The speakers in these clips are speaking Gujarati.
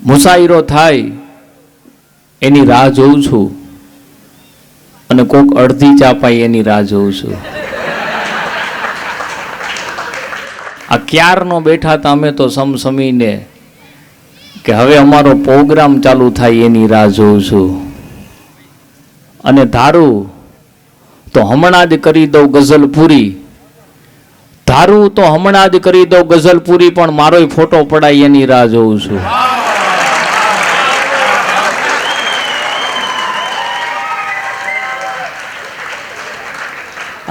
મુસાઈરો થાય એની રાહ જોઉં છું અને કોક અડધી ચા પાઈ એની રાહ જોઉં છું. આ ક્યારનો બેઠા હતા અમે તો સમસમીને કે હવે અમારો પ્રોગ્રામ ચાલુ થાય એની રાહ જોઉં છું. અને ધારું તો હમણાં જ કરી દઉં ગઝલ પૂરી, ધારું તો હમણાં જ કરી દઉં ગઝલ પૂરી, પણ મારોય ફોટો પડાય એની રાહ જોઉં છું.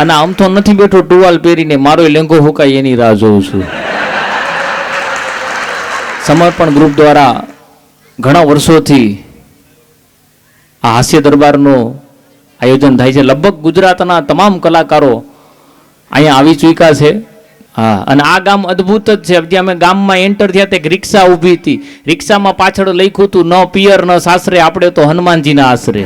અને આમ તો નથી બેઠો ટુવાલ પહેરીને, મારોય લેંગો હુકાય એની રાહ જોઉં છું. સમર્પણ ગ્રુપ દ્વારા ઘણા વર્ષોથી આ હાસ્ય દરબારનું આયોજન થાય છે. લગભગ ગુજરાતના તમામ કલાકારો અહીંયા આવી ચૂક્યા છે. હા, અને આ ગામ અદ્ભુત જ છે. જે અમે ગામમાં એન્ટર થયા તે રિક્ષા ઊભી હતી, રિક્ષામાં પાછળ લખ્યું હતું ન પિયર ન સાસરે, આપણે તો હનુમાનજીના આશરે.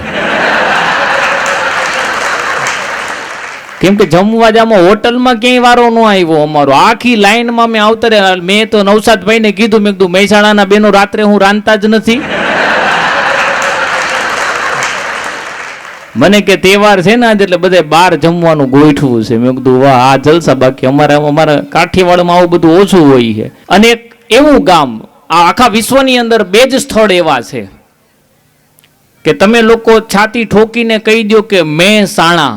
કેમ કે જમવા જામાં હોટલમાં ક્યાંય વારો ન આવ્યો અમારો. આખી લાઈનમાં મેં આવતરે, મેં તો નવસાદભાઈને કીધું, મેં કીધું મહેસાણાના બેનો રાત્રે હું રાંધતા જ નથી. મને કે તહેવાર છે ને આજે એટલે બધે બહાર જમવાનું ગોઠવું છે. મેં કીધું વાહ, આ જલસા. બાકી અમારા કાઠિયાવાડમાં આવું બધું ઓછું હોય છે. અને એક એવું ગામ આ આખા વિશ્વની અંદર બે જ સ્થળ એવા છે કે તમે લોકો છાતી ઠોકીને કહી દો કે મહેસાણા,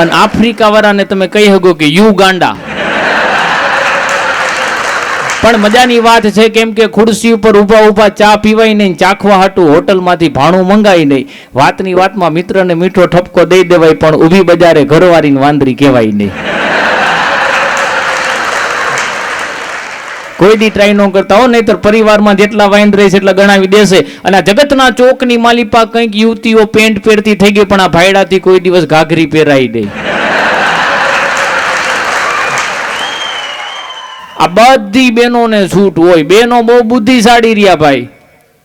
અને આફ્રિકા વાળાને તમે કહી શકો કે યુગાંડા. પણ મજાની વાત છે, કેમ કે ખુરશી ઉપર ઊભા ઊભા ચા પીવાય નહીં, ચાખવા હાટું હોટલમાંથી ભાણું મંગાય નહીં. વાતની વાતમાં મિત્રને મીઠો ઠપકો દઈ દેવાય, પણ ઊભી બજારે ઘરવાળીને વાંદરી કહેવાય નહીં. કોઈ દી ટ્રાય ન કરતા હો, નહીતર પરિવારમાં જેટલા વાંદરા છે એટલા ગણાવી દેશે. અને આ જગતના ચોકની માલિપા કંઈક યુવતીઓ પેન્ટ પહેરતી થઈ ગઈ, પણ આ ભાઈડાથી કોઈ દિવસ ઘાઘરી પહેરાઈ દે. આ બધી બહેનોને છૂટ હોય. બહેનો બહુ બુદ્ધિશાળી રહ્યા ભાઈ.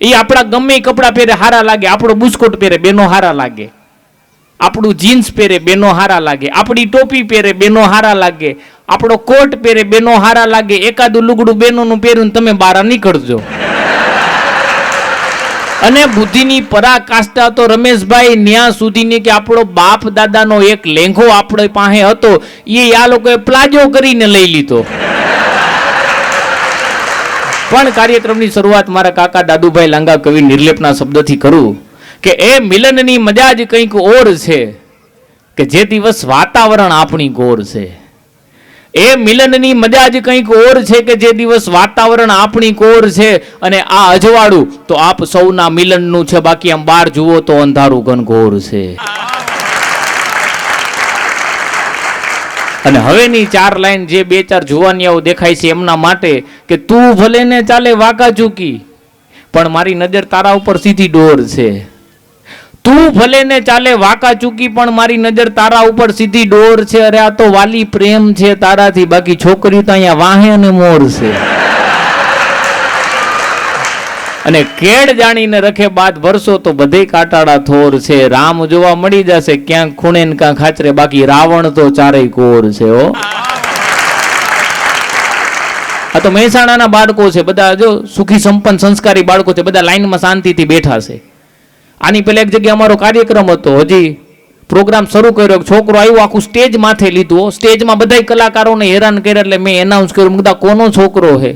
એ આપણા ગમે કપડાં પહેરે હારા લાગે. આપણો બુસ્કોટ પહેરે બેનો હારા લાગે, આપણું જીન્સ પહેરે બેનો હારા લાગે, આપણી ટોપી પહેરે બેનો હારા લાગે, આપણો કોટ પહેરે બેનો હારા લાગે. એકાદું લુગડું બેનોનું પહેર્યું તમે બહાર નીકળજો. અને બુદ્ધિની પરાકાષ્ઠા તો રમેશભાઈ ન્યા સુધીની કે આપણો બાપ દાદાનો એક લેંઘો આપણે પાસે હતો, એ આ લોકોએ પ્લાજો કરીને લઈ લીધો. પણ કાર્યક્રમની શરૂઆત મારા કાકા દાદુભાઈ લાંગા કવિ નિર્લેપના શબ્દથી કરું કે એ મિલનની મજા જ કંઈક ઓર છે કે જે દિવસ વાતાવરણ આપણી ગોર છે. એ મિલનની મજા જ કંઈક ઓર છે કે જે દિવસ વાતાવરણ આપણી કોર છે. અને આ અજવાળું તો આપ સૌના મિલનનું છે, બાકી આમ બહાર જુઓ તો અંધારું ઘનઘોર છે. અને હવેની ચાર લાઈન જે બે ચાર જુવાનિયાઓ દેખાય છે એમના માટે કે તું ભલે ને ચાલે વાંકા ચૂકી, પણ મારી નજર તારા ઉપર સીધી ડોર છે. તું ભલે ને ચાલે વાંકા ચૂકી, પણ મારી નજર તારા ઉપર સીધી ડોર છે. અરે આ તો વાલી પ્રેમ છે તારાથી, બાકી છોકરીઓ તો અહીંયા વાહે અને મોર છે. અને કેડ જાણીને રખે બાદ ભરસો તો બધે કાટાળા થોર છે. રામ જોવા મળી જશે ક્યાંક ખૂણે ને ક્યાંક ખાચરે, બાકી રાવણ તો ચારેય કોર છે. હો, આ તો મહેસાણાના બાળકો છે બધા, જો સુખી સંપન્ન સંસ્કારી બાળકો છે, બધા લાઈનમાં શાંતિથી બેઠા છે. આની પહેલા એક જગ્યાએ અમારો કાર્યક્રમ હતો, હજી પ્રોગ્રામ શરૂ કર્યો, છોકરો આવ્યો આખું સ્ટેજ માથે લીધું. સ્ટેજમાં બધા કલાકારોને હેરાન કર્યા, એટલે મેં એનાઉન્સ કર્યું, બધા કોનો છોકરો છે,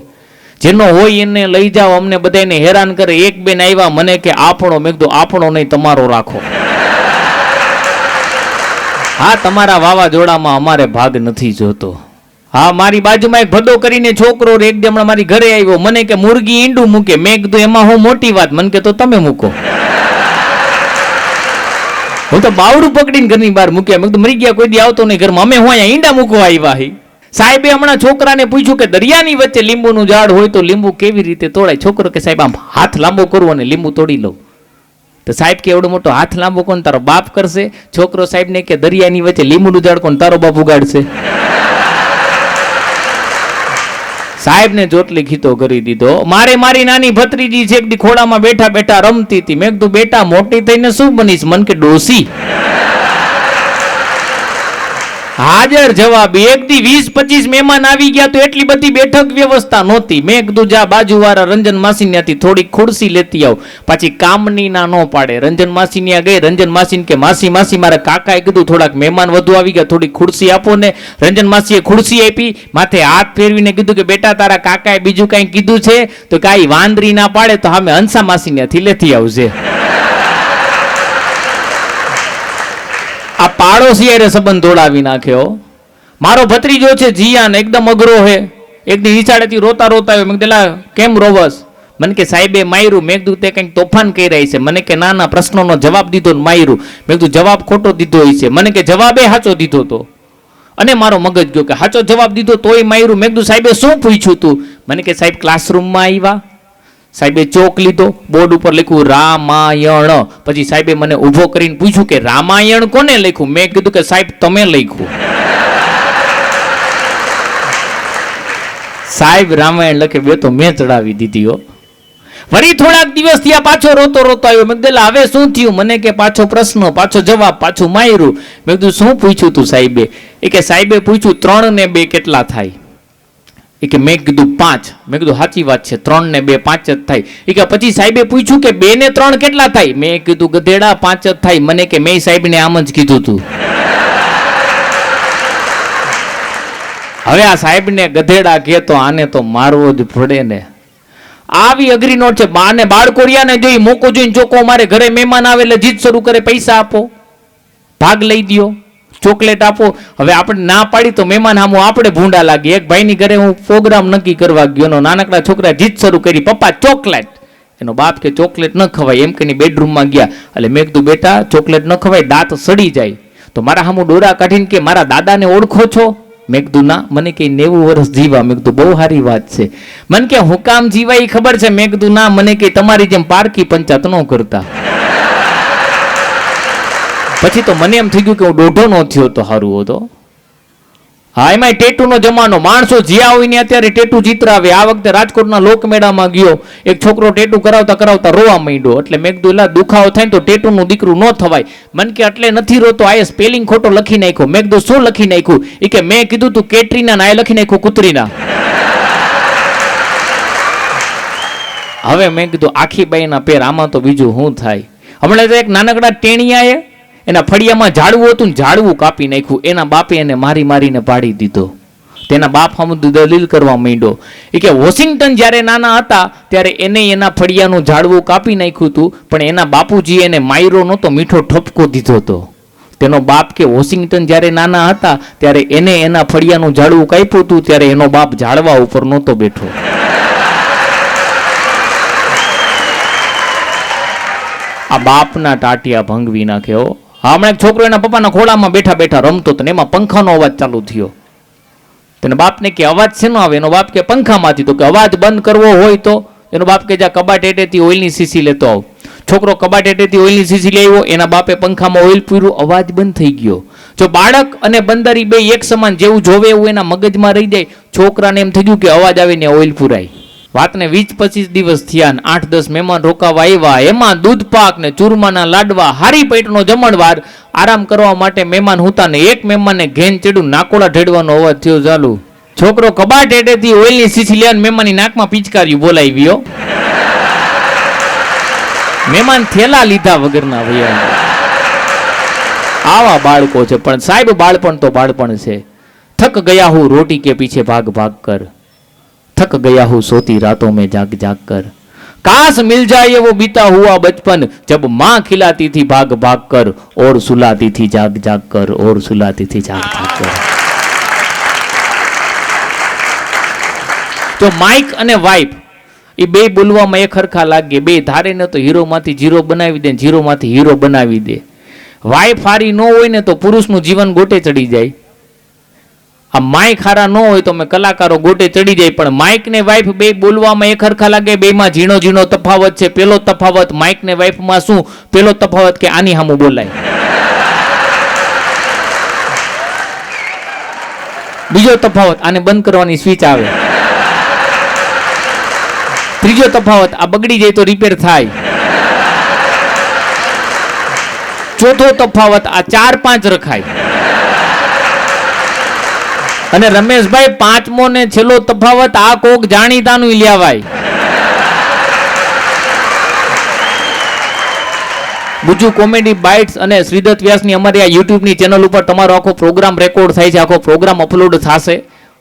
જેનો હોય એને લઈ જાઓ, અમને બધાને હેરાન કરે. એક બેન આવ્યા મને કે આપણો, મેં કીધું આપણો નહીં તમારો રાખો. હા, તમારા વાવાઝોડામાં અમારે ભાગ નથી જોતો. હા, મારી બાજુમાં એક ભદો કરીને છોકરો એક હમણાં મારી ઘરે આવ્યો, મને કે મુરગી ઈંડું મૂકે. મેં કીધું એમાં હું મોટી વાત, મને કે તો તમે મૂકો. હું તો બાવડું પકડીને ઘરની બહાર મૂક્યા. મેં કીધું મરી ગયા કોઈ દી આવતો નહીં ઘરમાં, અમે હું અહીંયા ઈંડા મૂકવા આવ્યા. સાહેબે હમણાં છોકરાને પૂછ્યું કે દરિયાની વચ્ચે લીંબુનું ઝાડ હોય તો લીંબુ કેવી રીતે તોડાય? છોકરો કે સાહેબ આમ હાથ લાંબો કરવો અને લીંબુ તોડી લઉં. તો સાહેબ કે એવડો મોટો હાથ લાંબો કોણ તારો બાપ કરશે? છોકરો સાહેબને કે દરિયાની વચ્ચે લીંબુનું ઝાડ કોણ તારો બાપ ઉગાડશે? સાહેબને જોટલી ખીતો કરી દીધો. મારી નાની ભત્રીજી છે, એક દી ખોડામાં બેઠા બેઠા રમતી હતી. મેં કીધું બેટા મોટી થઈને શું બનીશ? મન કે ડોસી. હાજર જવાબ. એક દી 20-25 મહેમાન આવી ગયા તો એટલી બધી બેઠક વ્યવસ્થા નહોતી. મેં કીધું જા બાજુવાળા રંજન માસી ત્યાંથી થોડી ખુરશી લેતી આવ. પછી કામની ના નો પાડે. રંજન માસી ત્યાં ગઈ. રંજન માસી કે માસી માસી મારા કાકાએ કીધું થોડાક મહેમાન વધુ આવી ગયા, થોડી ખુરશી આપો ને. રંજન માસીએ ખુરશી આપી, માથે હાથ ફેરવીને કીધું કે બેટા તારા કાકાએ બીજું કઈ કીધું છે? તો કાંઈ વાંદરી ના પાડે તો અમે હંસા માસી ત્યાંથી લેતી આવશે. આ પાડોશી અરે સંબંધ દોડાવી નાખ્યો. મારો ભત્રીજો છે જીયાન, એકદમ અઘરો હે. એક દી નિશાળેથી રોતા રોતા આવ્યો. મેં કીધું કેમ રોવસ? મને કે સાહેબે માર્યું. મેં કીધું તે કંઈક તોફાન કરી રહી છે. મને કે ના ના, પ્રશ્નોનો જવાબ દીધો ને માર્યું. મેં કીધું જવાબ ખોટો દીધો હોય છે. મને કે જવાબે સાચો દીધો તો. અને મારો મગજ ગયો કે સાચો જવાબ દીધો તોય માર્યું. મેં કીધું સાહેબે શું પૂછ્યું તું? મને કે સાહેબ ક્લાસરૂમમાં આવ્યા, સાહેબે ચોક લીધો, બોર્ડ ઉપર લખ્યું રામાયણ. પછી સાહેબે મને ઊભો કરીને પૂછ્યું કે રામાયણ કોને લખ્યું? મેં કીધું કે સાહેબ તમે લખ્યું. સાહેબ રામાયણ લખે બે તો મેં ચડાવી દીધી હો. વળી થોડાક દિવસ થયા પાછો રોતો રોતો આવ્યો. મેં કીધું હવે શું થયું? મને કે પાછો પ્રશ્ન, પાછો જવાબ, પાછું માર્યું. મેં કીધું શું પૂછ્યું તું સાહેબે? એ કે સાહેબે પૂછ્યું 3 ને 2 કેટલા થાય? એ કે મેં કીધું 5. મેં કીધું સાચી વાત છે, 3 ને 2 5 જ થાય. એ કે પછી સાહેબે પૂછ્યું કે 2 ને 3 કેટલા થાય? મેં કીધું ગધેડા 5 જ થાય. મને કે મેં સાહેબને આમ જ કીધું તું. હવે આ સાહેબને ગધેડા કે તો આને તો મારવો જ પડે ને. આવી અઘરી નોટ છે. બાને બાળકો રહ્યા ને જોઈ મોકો જોઈને ચોકો મારે ઘરે મહેમાન આવે એટલે જીત શરૂ કરે, પૈસા આપો, ભાગ લઈ દો, ચોકલેટ આપો. હવે આપણે ના પાડી તો મહેમાન સામું આપણે ભૂંડા લાગી. એક ભાઈની ઘરે હું પ્રોગ્રામ નક્કી કરવા ગયો, નાનકડા છોકરા જીત શરૂ કરી, પપ્પા ચોકલેટ. એનો બાપ કે ચોકલેટ ન ખવાય એમ કહીને બેડરૂમમાં ગયા. એટલે મેં કીધું બેટા ચોકલેટ ન ખવાય, દાંત સડી જાય. તો મારા સામું ડોરા કાઢીને કે મારા દાદાને ઓળખો છો? મેં કીધું ના. મને કે 90 વર્ષ જીવા. મેં કીધું બહુ સારી વાત છે. મને કે હું કામ જીવાય ખબર છે? મેં કીધું ના. મને કે તમારી જેમ પારકી પંચાયત ન કરતા. પછી તો મને એમ થઈ ગયું કે હું દોઢો નો થયો તો સારું હતો. હા, એમાં ટેટુ નો જમાનો. માણસો જ્યાં હોય ને અત્યારે ટેટુ ચિતરાવે. આ વખતે રાજકોટના લોકમેળામાં ગયો, એક છોકરો ટેટુ કરાવતા કરાવતા રોવા માંડ્યો. એટલે મેં કીધું એલા દુખાવો થાય ને તો ટેટુ નું દીકરું ન થવાય. મન કે એટલે નથી રોતો, આ સ્પેલિંગ ખોટો લખી નાખ્યો. મેં કીધું શું લખી નાખ્યું? એ કે મેં કીધું તું કેટરીના ના લખી નાખ્યું કૂતરીના. હવે મેં કીધું આખી બાઈના પેર, આમાં તો બીજું શું થાય? હમણાં તો એક નાનકડા ટેણિયાએ એના ફળિયામાં ઝાડવું હતું ને ઝાડવું કાપી નાખ્યું. એના બાપે એને મારી મારીને પાડી દીધો. તેના બાપ સામે દલીલ કરવા માંડ્યો. એ કે વોશિંગ્ટન જ્યારે નાના હતા ત્યારે એને એના ફળિયાનું ઝાડવું કાપી નાખ્યું હતું, પણ એના બાપુજી એને માયરો નહોતો, મીઠો ઠપકો દીધો હતો. તેનો બાપ કે વોશિંગ્ટન જ્યારે નાના હતા ત્યારે એને એના ફળિયાનું ઝાડવું કાપ્યું હતું, ત્યારે એનો બાપ ઝાડવા ઉપર નહોતો બેઠો. આ બાપના ટાટિયા ભંગવી નાખ્યો. હમણાં એક છોકરો એના પપ્પાના ખોળામાં બેઠા બેઠા રમતો હતો ને એમાં પંખાનો અવાજ ચાલુ થયો. તેના બાપને કે અવાજ શેનો આવે? એનો બાપ કે પંખામાંથી. તો કે અવાજ બંધ કરવો હોય તો? એનો બાપ કે જા કબાટ હેઠેથી ઓઇલની સીસી લેતો આવ. છોકરો કબાટ હેઠેથી ઓઇલની સીસી લઈ આવ્યો. એના બાપે પંખામાં ઓઇલ પૂર્યું, અવાજ બંધ થઈ ગયો. જો બાળક અને બંદરી બે એક સમાન, જેવું જોવે એવું એના મગજમાં રહી જાય. છોકરાને એમ થઈ ગયું કે અવાજ આવે ને ઓઇલ પૂરાય. વાતને 20-25 દિવસ થયા, 8-10 મહેમાન રોકાવા આવ્યા. એમાં દૂધ પાક ને ચૂરમાના લાડવા, હારી પેટનો જમણવાર. આરામ કરવા માટે મહેમાન હુતા ને એક મહેમાનને ઘેન ચડ્યું, નાકોડા ઢેડવાનો અવાજ થયો ચાલુ. છોકરો કબાટ હેઠેથી ઓઇલની સીસી લેવા મહેમાનની નાકમાં પિચકાર્યું બોલાવ્યો. મહેમાન થેલા લીધા વગરના ભૈયા. આવા બાળકો છે. પણ સાહેબ બાળપણ તો બાળપણ છે. થક ગયા હું રોટી કે પીછે ભાગ ભાગ કર, थक गया हूँ सोती रातों में जाग जाग कर, काश मिल जाए वो बीता हुआ बचपन जब माँ खिलाती थी भाग भाग कर और सुलाती थी जाग जाग कर, और सुलाती थी जाग जाग कर. तो माइक અને વાઇફ એ બે બોલવામાં એક હરખા લાગે. બે ધારે ને તો હીરો માંથી જીરો બનાવી દે, જીરો માંથી હીરો બનાવી દે. વાઇફ હારી ન હોય ને તો પુરુષનું જીવન ગોટે ચડી જાય. આ માઇક હારા ન હોય તો અમે કલાકારો ગોટે ચડી જાય. પણ માઇક ને વાઇફ બે બોલવામાં એક હરખા લાગે. બેમાં ઝીણો ઝીણો તફાવત છે. પેલો તફાવત માઇક ને વાઇફમાં શું? પેલો તફાવત કે આની સામું બોલાય. બીજો તફાવત આને બંધ કરવાની સ્વિચ આવે. ત્રીજો તફાવત આ બગડી જાય તો રિપેર થાય. ચોથો તફાવત આ 4-5 રખાય. અને રમેશભાઈ, પાંચમો ને છેલ્લો તફાવત આ કોક જાણીતાનું લેવાય. બીજું કોમેડી બાઇટ્સ અને શ્રીદત્ત વ્યાસની અમારી આ યુટ્યુબની ચેનલ ઉપર તમારો આખો પ્રોગ્રામ રેકોર્ડ થાય છે, આખો પ્રોગ્રામ અપલોડ થશે.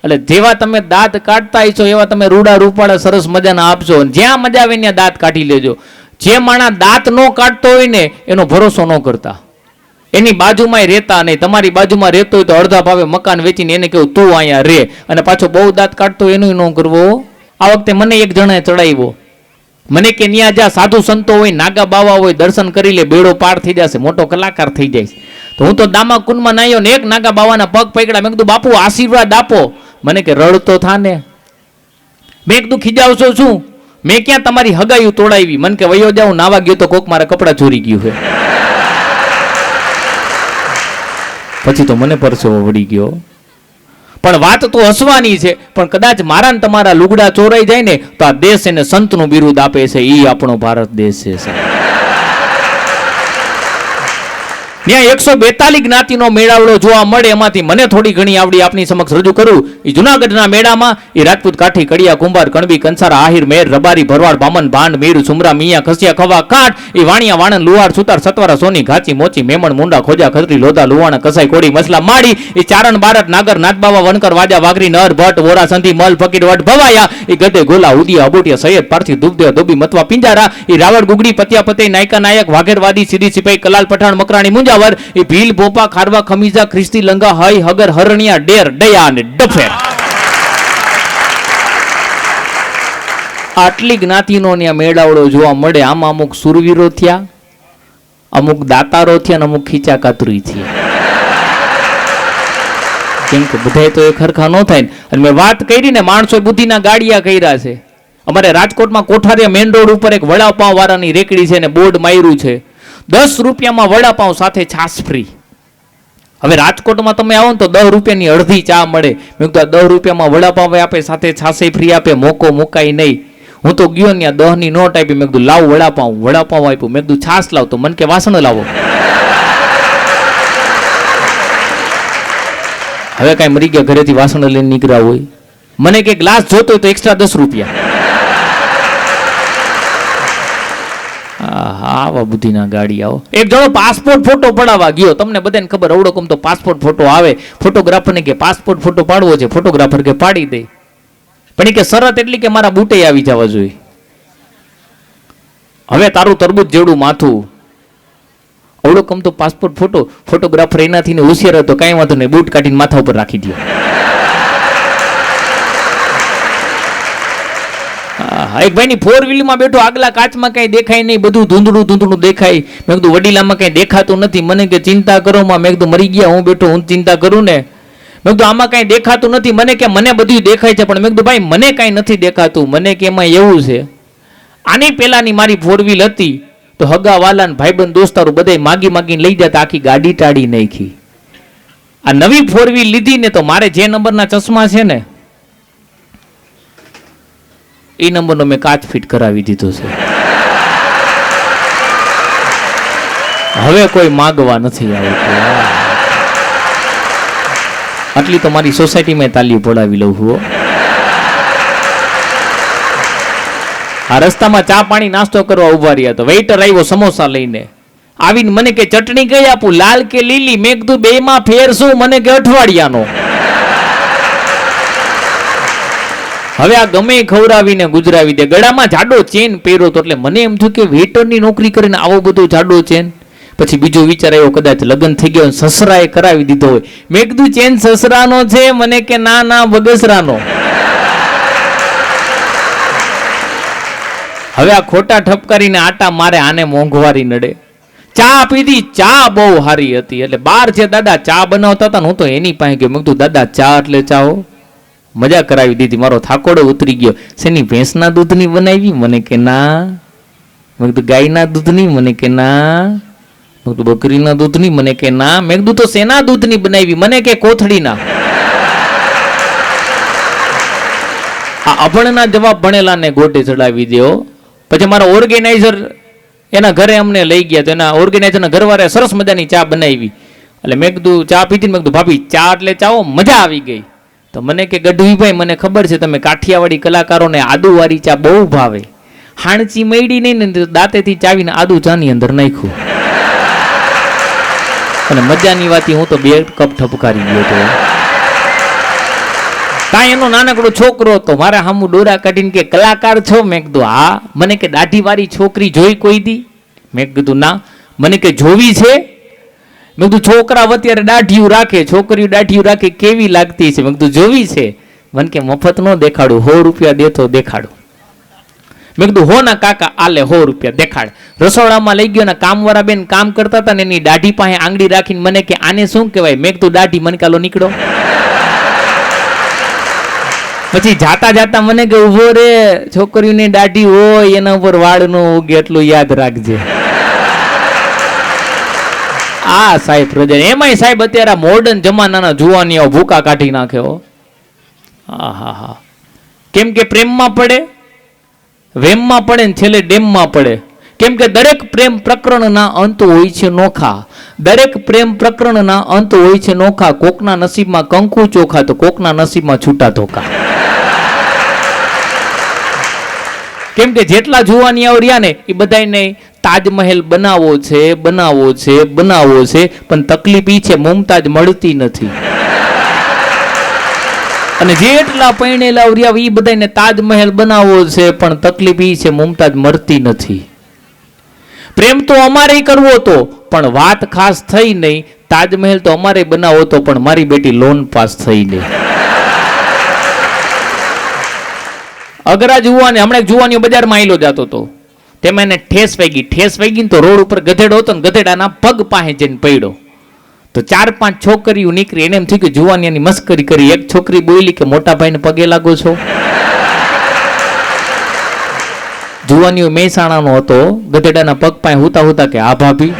એટલે જેવા તમે દાંત કાઢતા છો એવા તમે રૂડા રૂપાળા સરસ મજાના આપજો. જ્યાં મજા આવે ત્યાં દાંત કાઢી લેજો. જે માણસ દાંત ન કાઢતો હોય ને એનો ભરોસો ન કરતા. એની બાજુમાં રહેતા નહીં. તમારી બાજુમાં રહેતો હોય તો અડધા ભાવે મકાન વેચીને એને કેવું તું અહીંયા રે, અને પાછો બહુ દાંત કાઢતો એનું ન કરવો. આ વખતે મને એક જણાએ ચડાવ્યો, મને કે ન્યા જ્યાં સાધુ સંતો હોય, નાગા બાવા હોય, દર્શન કરી લે, બેડો પાર થઈ જશે, મોટો કલાકાર થઈ જાય. તો હું તો દામા કુંડમાં નાયો ને એક નાગા બાવાના પગ પકડ્યા. મેં કીધું બાપુ આશીર્વાદ આપો. મને કે રડતો થા ને. મેં કીધું ખીજાવશો શું? મેં ક્યાં તમારી હગાયું તોડાવી? મને કે વયો જાઉં નાવા ગયો તો કોક મારા કપડા ચોરી ગયું છે. પછી તો મને પરસેવો વળી ગયો. પણ વાત તો હસવાની છે, પણ કદાચ મારા ને તમારા લુગડા ચોરાઈ જાય ને તો આ દેશ એને સંતનું બિરુદ આપે છે. એ આપણો ભારત દેશ છે. ત્યાં 142 જ્ઞાતિનો મેળાવડો જોવા મળે. એમાંથી મને થોડી ઘણી આવડી આપની સમક્ષ રજૂ કરું. એ જુનાગઢના મેળામાં એ રાજપૂત, કાઠી, કડિયા, કુંભાર, કણબી, કંસાર, આહિર, મેર, રબારી, ભરવાડ, બામન, ભાંડ, મીર, સુમરા, મિયા, ખસિયા, ખવા, કાઠ, એ વાણિયા, વાણંદ, લુહાર, સુતાર, સતવારા, સોની, ઘાચી, મોચી, મેમણ, મુંડા, ખોજા, ખત્રી, લોધા, લુવાણા, કસાઈ, કોડી, મસલા, માડી, એ ચારણ, બારટ, નાગર, નાથબાવા, વનકર, વાજા, વાઘરી, નર, ભટ્ટ, વોરા, સંધી, મલ, ફકીર, વટ, ભવાયા, એ ગદે, ગોલા, ઉદિયા, અબોટિયા, સૈયદ, પારસી, દુબદેવ, ધોબી, મતવા, પિંજારા, એ રાવળ, ગુગડી, પતિયા, પતે, નાયકા, નાયક, વાઘેરવાદી, સીધી, સિપાઈ, કલાલ, પઠાણ, મકરાણી, મુંજાવર, એ ભીલ, ભોપા, ખારવા, ખમીજા, ખ્રિસ્તી, લંગા, હઈ, હગર, હરણિયા, ડેર, ડયા અને ડફેર. આટલી જ્ઞાતિનો ત્યાં મેળાવડો જોવા મળે. આમાં અમુક સુરવીરો થયા, અમુક દાતારો થયા અને અમુક ખીચા કાતરી થયા. કેમ કે બધા તો એક હરખા ન થાય. અને મેં વાત કરી ને, માણસો બુદ્ધિના ગાડિયા કર્યા છે. અમારે રાજકોટમાં કોઠારિયા મેઇન રોડ ઉપર એક વડાપાવ વાળાની રેકડી છે ને બોર્ડ માર્યું છે, 10 રૂપિયામાં વડાપાવ સાથે છાશ ફ્રી. હવે રાજકોટમાં તમે આવો ને તો 10 રૂપિયાની અડધી ચા મળે. મેં કીધું 10 રૂપિયામાં વડાપાવ આપે, સાથે છાશે ફ્રી આપે, મોકો મુકાય નહીં. હું તો ગયો ને 10ની નોટ આપી. મેં કીધું લાવ વડાપાવ આપ્યું. મેં કીધું છાશ લાવ, તો મને કે વાસણ લાવો. હવે કાંઈ મરી ગયા ઘરેથી વાસણ લઈને નીકળ્યા હોય. મને કે ગ્લાસ જોતો હોય તો એક્સ્ટ્રા 10 રૂપિયા. આવા બુદ્ધિના ગાડી આવો. એક જણો પાસપોર્ટ ફોટો પડાવવા ગયો. તમને બધાને ખબર, અવડો તો પાસપોર્ટ ફોટો આવે. ફોટોગ્રાફરને કે પાસપોર્ટ ફોટો પાડવો છે. ફોટોગ્રાફર કે પાડી દે. પણ એ કે શરત એટલી કે મારા બૂટે આવી જવા જોઈએ. હવે તારું તરબૂચ જેવડું માથું, અવડો તો પાસપોર્ટ ફોટોગ્રાફર એનાથી ને હોશિયાર હતો, કાંઈ વાંધો નહીં, બૂટ કાઢીને માથા ઉપર રાખી દો. એક ભાઈની 4 વ્હીલમાં બેઠો, આગલા કાચમાં કઈ દેખાય નહીં, બધું ધૂંધળું દેખાય. મેં કીધું વડીલામાં કઈ દેખાતું નથી. મને કે ચિંતા કરો માં. મેં કીધું મરી ગયા હું બેઠો, હું ચિંતા કરું ને. મેં કીધું આમાં કઈ દેખાતું નથી. મને કે મને બધું દેખાય છે. પણ મેં કીધું ભાઈ મને કઈ નથી દેખાતું. મને કે એમાં એવું છે, આની પેલાની મારી 4 વ્હીલ હતી તો હગા વાલા ને ભાઈબંધ દોસ્તારો બધા માગીને લઈ જતા, આખી ગાડી ટાળી નાખી. આ નવી 4 વ્હીલ લીધી ને તો મારે જે નંબરના ચશ્મા છે ને એ નંબરનો મેં કાચ ફિટ કરાવી દીધો છે. હવે કોઈ માગવા નથી આવતું. આટલી તો મારી સોસાયટીમાં તાલી પડાવી લઉં છું. આ રસ્તામાં ચા પાણી નાસ્તો કરવા ઉભા રહ્યા તો વેઇટર આવ્યો સમોસા લઈને. આવીને મને કે ચટણી કઈ આપું, લાલ કે લીલી? મેં કીધું બેમાં ફેર શું? મને કે અઠવાડિયાનો. હવે આ ગમે ખવડાવીને ગુજરાવી દે. ગળામાં જાડો ચેન પહેર્યો તો એટલે મને એમ થયું કે વેઇટરની નોકરી કરીને આવો બધો જાડો ચેન. પછી બીજો વિચાર આવ્યો, કદાચ લગ્ન થઈ ગયો સસરાએ કરાવી દીધો હોય. મેં કીધું ચેન સસરાનો છે? મને કે ના બગસરાનો. હવે આ ખોટા ઠપકારીને આટા મારે, આને મોંઘવારી નડે. ચા પીધી, ચા બહુ સારી હતી. એટલે બાર જે દાદા ચા બનાવતા હતા ને, હું તો એની પાસે ગયો. મેં કીધું દાદા ચા એટલે ચાઓ. મજા કરાવી દીધી. મારો થાકોડો ઉતરી ગયો. શેની ભેંસના દૂધની બનાવી? મને કે ના. મેં કીધું ગાયના દૂધની? મને કે ના. મેં કીધું બકરીના દૂધની? મને કે ના. મેં કીધું તો શેના દૂધની બનાવી? મને કે કોથળીના. આ અભણના જવાબ ભણેલાને ગોટે ચડાવી દો. પછી મારા ઓર્ગેનાઇઝર એના ઘરે અમને લઈ ગયા. તો એના ઓર્ગેનાઇઝરના ઘરવાળાએ સરસ મજાની ચા બનાવી. એટલે મેં કીધું ચા પીધી. મેં કીધું ભાભી ચા એટલે ચાઓ, મજા આવી ગઈ. તો મને કે ગઢવીભાઈ મને ખબર છે તમે કાઠિયાવાડી કલાકારોને આદુવાળી ચા બહુ ભાવે, હાણચી મયડી નહીં ને દાંતેથી ચાવીને આદુ ચાની અંદર નાખ્યું અને મજાની વાત હું તો 2 કપ ઠપકારી ગયો હતો. કાંઈ એનો નાનકડો છોકરો હતો મારા સામું ડોરા કાઢીને કે કલાકાર છો? મેં કીધું હા. મને કે દાઢીવાળી છોકરી જોઈ કોઈ દી? મેં કીધું ના. મને કે જોવી છે? મેં કીધું છોકરા અત્યારે દાઢીયું રાખે, છોકરીઓ દાઢીયું રાખે, કેવી લાગતી છે? મેં કીધું જોવી છે. મને કે મફત ન દેખાડું, 100 રૂપિયા દેતો દેખાડું. મેં કીધું હો ના કાકા, આલે 100 રૂપિયા દેખાડ. રસોડામાં લઈ ગયો ને કામવાળા બેન કામ કરતા હતા ને એની દાઢી પાસે આંગળી રાખીને મને કે આને શું કહેવાય? મેં કીધું દાઢી. મને કાલો નીકળો. પછી જાતા જાતા મને કે ઉભો રે, છોકરીઓની દાઢી હોય એના ઉપર વાળ નો ઉગે એટલું યાદ રાખજે. આ સાહેબ પ્રજા એમાંય સાહેબ અત્યારે મોડર્ન જમાનાના જુવાનીઓ ભૂકા કાઢી નાખ્યો. હા. કેમ કે પ્રેમમાં પડે, વેમમાં પડે ને છેલ્લે ડેમમાં પડે. કેમ કે દરેક પ્રેમ પ્રકરણના અંત હોય છે નોખા, દરેક પ્રેમ પ્રકરણના અંત હોય છે નોખા. કોકના નસીબમાં કંકુ ચોખા તો કોકના નસીબમાં છૂટા ધોકા. કેમ કે જેટલા જુવાનિયાઓ રહ્યા ને એ બધાને તાજમહેલ બનાવવો છે, પણ તકલીફ ઈ છે મુમતાજ મળતી નથી. અને જેટલા પૈણેલા રહ્યા એ બધાને તાજમહેલ બનાવવો છે, પણ તકલીફ ઈ છે મુમતાજ મળતી નથી. પ્રેમ તો અમારે કરવો હતો પણ વાત ખાસ થઈ નહીં. તાજમહેલ તો અમારે બનાવવો હતો પણ મારી બેટી લોન પાસ થઈ નહીં. અગરા જુવાની હમણાં જુવાનીઓ બજારમાં આયલો જતો હતો, તેમાં એને ઠેસ વાગી તો રોડ ઉપર ગધેડો હતો ને ગધેડાના પગ પાસે જઈને પડ્યો. તો 4-5 છોકરીઓ નીકળી. એને એમ થયું કે જુવાનિયાની મસ્કરી કરી. એક છોકરી બોલી કે મોટા ભાઈને પગે લાગો છો. જુવાનીઓ મહેસાણાનો હતો, ગધેડાના પગ પાસે હુતા કે આ ભાભી.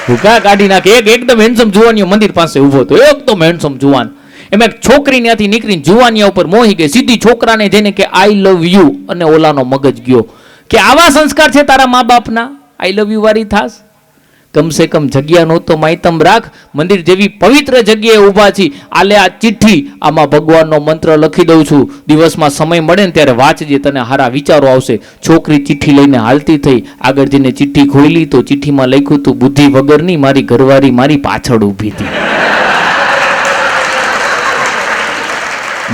ભૂકા કાઢી નાખે. એકદમ હેન્ડસમ જુવાનીઓ મંદિર પાસે ઉભો હતો, એકદમ હેન્ડસમ જુવાન. એમાં એક છોકરી ત્યાંથી નીકળીને જુવાનિયા ઉપર મોહી ગઈ. સીધી છોકરાને જઈને કે આઈ લવ યુ, અને ઓલાનો મગજ ગયો કે આવા સંસ્કાર છે તારા મા બાપના, આઈ લવ યુ વાળી થાસ? કમસે કમ જગ્યા નહોતો માયતમ રાખ. મંદિર જેવી પવિત્ર જગ્યાએ ઊભા છી. આલે આ ચિઠ્ઠી, આમાં ભગવાનનો મંત્ર લખી દઉં છું, દિવસમાં સમય મળે ને ત્યારે વાંચજે, તને હારા વિચારો આવશે. છોકરી ચિઠ્ઠી લઈને હાલતી થઈ. આગળ જઈને ચિઠ્ઠી ખોલી તો ચિઠ્ઠીમાં લખ્યું તું બુદ્ધિ વગરની મારી ઘરવાળી મારી પાછળ ઊભી હતી.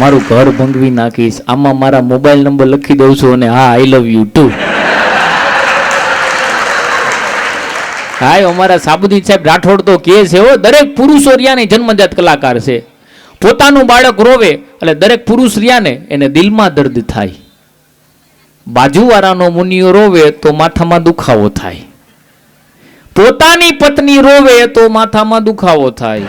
મારું ઘર ભંગવી નાખીશ. આમાં મારા મોબાઈલ નંબર લખી દઉં છું અને હા આઈ લવ યુ ટુ. હા અમારા સાબુદ્દીન સાહેબ રાઠોડ તો કે છે હો, દરેક પુરુષો રિયાને જન્મજાત કલાકાર છે. પોતાનું બાળક રોવે એટલે દરેક પુરુષ રિયાને એને દિલમાં દર્દ થાય. બાજુવાળાનો મુનિયો રોવે તો માથામાં દુખાવો થાય. પોતાની પત્ની રોવે તો માથામાં દુખાવો થાય.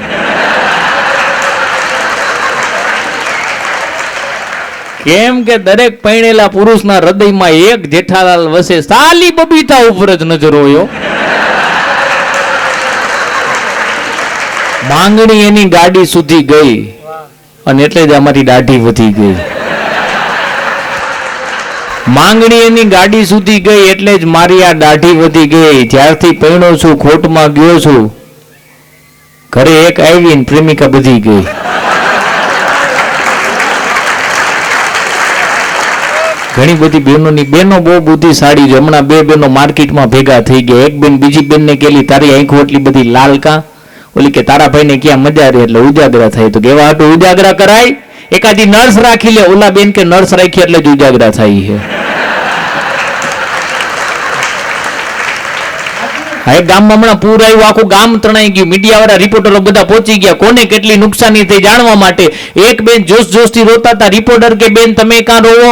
કેમ કે દરેક પૈણેલા પુરુષના હૃદયમાં એક જેઠાલાલ વસે. સાલી બબીતા ઉપર જ નજર હોય. માંગણી એની ગાડી સુધી ગઈ અને એટલે જ અમારી દાઢી વધી ગઈ. માંગણી એની ગાડી સુધી ગઈ એટલે જ મારી આ દાઢી વધી ગઈ. જ્યારથી પૈણો છું ખોટમાં ગયો છું, ઘરે એક આવીને પ્રેમિકા બધી ગઈ. ઘણી બધી બહેનો બહુ બુદ્ધિશાળી છે. હમણાં 2 બહેનો માર્કેટમાં ભેગા થઈ ગયા. એક બેન બીજી બેનને કેલી તારી આંખો એટલી બધી લાલ કા? ઓલી કે તારા ભાઈને ક્યાં મજા રહે એટલે ઉજાગરા થાય. તો કેવા હાટું ઉજાગરા કરાય? એકાદી નર્સ રાખી લે. ઓલા બેન કે નર્સ રાખી એટલે જ ઉજાગરા થાય છે. હા, એક ગામમાં હમણાં પૂર આવ્યું, આખું ગામ તણાઈ ગયું. મીડિયા વાળા રિપોર્ટરો બધા પહોંચી ગયા કોને કેટલી નુકસાની થઈ જાણવા માટે. એક બેન જોશથી રોતા હતા. રિપોર્ટર કે બેન તમે કાં રોવો?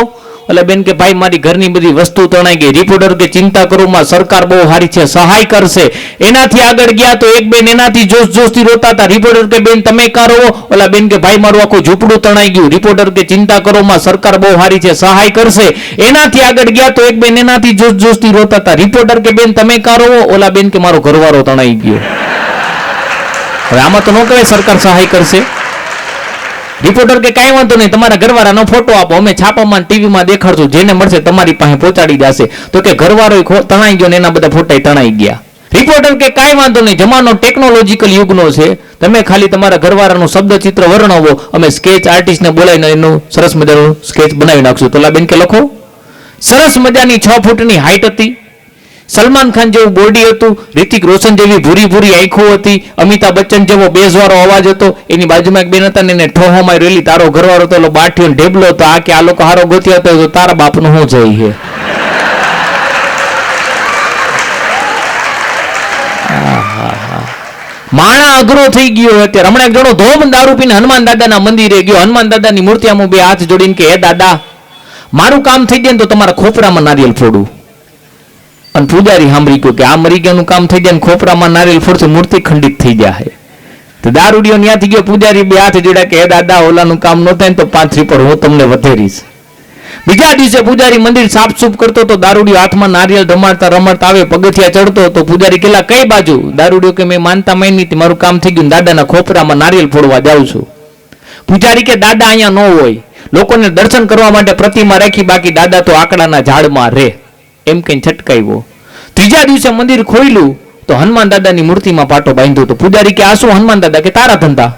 એટલે બેન કે ભાઈ મારી ઘરની બધી વસ્તુ તણાઈ ગઈ. રિપોર્ટર કે ચિંતા કરો માં, સરકાર બહુ સારી છે, સહાય કરશે. એનાથી આગળ ગયા તો એક બેન એનાથી જોશથી રોતા હતા. રિપોર્ટર કે બેન તમે કાં રોવો? ઓલા બેન કે ભાઈ મારું આખું ઝૂંપડું તણાઈ ગયું. રિપોર્ટર કે ચિંતા કરો માં, સરકાર બહુ સારી છે, સહાય કરશે. એનાથી આગળ ગયા તો એક બેન એનાથી જોશથી રોતા હતા. રિપોર્ટર કે બેન તમે કાં રોવો? ઓલા બેન કે મારો ઘરવાળો તણાઈ ગયો. હવે આમાં તો ન કહેવાય સરકાર સહાય કરશે. રિપોર્ટર કે કાંઈ વાંધો નહીં, તમારા ઘરવાળાનો ફોટો આપો, અમે છાપામાં ટીવીમાં દેખાડશું, જેને મળશે તમારી પાસે પહોંચાડી જશે. તો કે ઘરવાળો તણાઈ ગયો ને એના બધા ફોટા તણાઈ ગયા. રિપોર્ટર કે કાંઈ વાંધો નહીં, જમાનો ટેકનોલોજીકલ યુગનો છે, તમે ખાલી તમારા ઘરવાળાનું શબ્દચિત્ર વર્ણવો, અમે સ્કેચ આર્ટિસ્ટને બોલાવીને એનું સરસ મજાનું સ્કેચ બનાવી નાખશું. તો બેન કે લખો. સરસ મજાની 6 ફૂટની હાઈટ હતી, સલમાન ખાન જેવું બોડી હતું, રિતિક રોશન જેવી ભૂરી ભૂરી આંખો હતી, અમિતાભ બચ્ચન જેવો બેઝવાળો અવાજ હતો. એની બાજુમાં એક બેન હતા ને એને ઠોહોમાં રેલી, તારો ઘરવાળો તો બાઠીઓ ઢેબલો હતો, આ કે આ લોકો હારો ગોત્યો હતો, તો તારા બાપનું શું જઈ છે. માણા અઘરો થઈ ગયો અત્યારે. હમણાં એક જણો ધોમ દારૂ પીને હનુમાન દાદાના મંદિરે ગયો, હનુમાન દાદાની મૂર્તિમાં બે હાથ જોડીને કે હે દાદા, મારું કામ થઈ જાય ને તો તમારા ખોપરામાં નારિયેલ ફોડું. અને પૂજારી સાંભળી ગયો કે આ મરી ગયાનું કામ થઈ જાય ને ખોપરામાં નારિયેલ ફોડશે, મૂર્તિ ખંડિત થઈ જાય. તો દારૂડિયો ત્યાંથી ગયો, પૂજારી બે હાથ જોડ્યા કે હે દાદા, ઓલાનું કામ ન થાય ને તો 5 શ્રીફળ હું તમને વધેરીશ. બીજા દિવસે પૂજારી મંદિર સાફસૂફ કરતો તો દારૂડિયો હાથમાં નારિયેળ રમાડતા રમાડતા આવે, પગથિયા ચડતો તો પૂજારી કેલા કઈ બાજુ? દારૂડિયો કે મેં માનતા માની, મારું કામ થઈ ગયું, દાદાના ખોપરામાં નારિયેળ ફોડવા જાઉં છું. પૂજારી કે દાદા અહીંયા ન હોય, લોકોને દર્શન કરવા માટે પ્રતિમા રાખી, બાકી દાદા તો આકડાના ઝાડમાં રહે, એમ કઈ છટકાવ્યો. ત્રીજા દિવસે મંદિર ખોલ્યું તો હનુમાન દાદાની મૂર્તિમાં પાટો બાંધ્યો. તો પૂજારી કે આ શું હનુમાન દાદા? કે તારા ધંધા.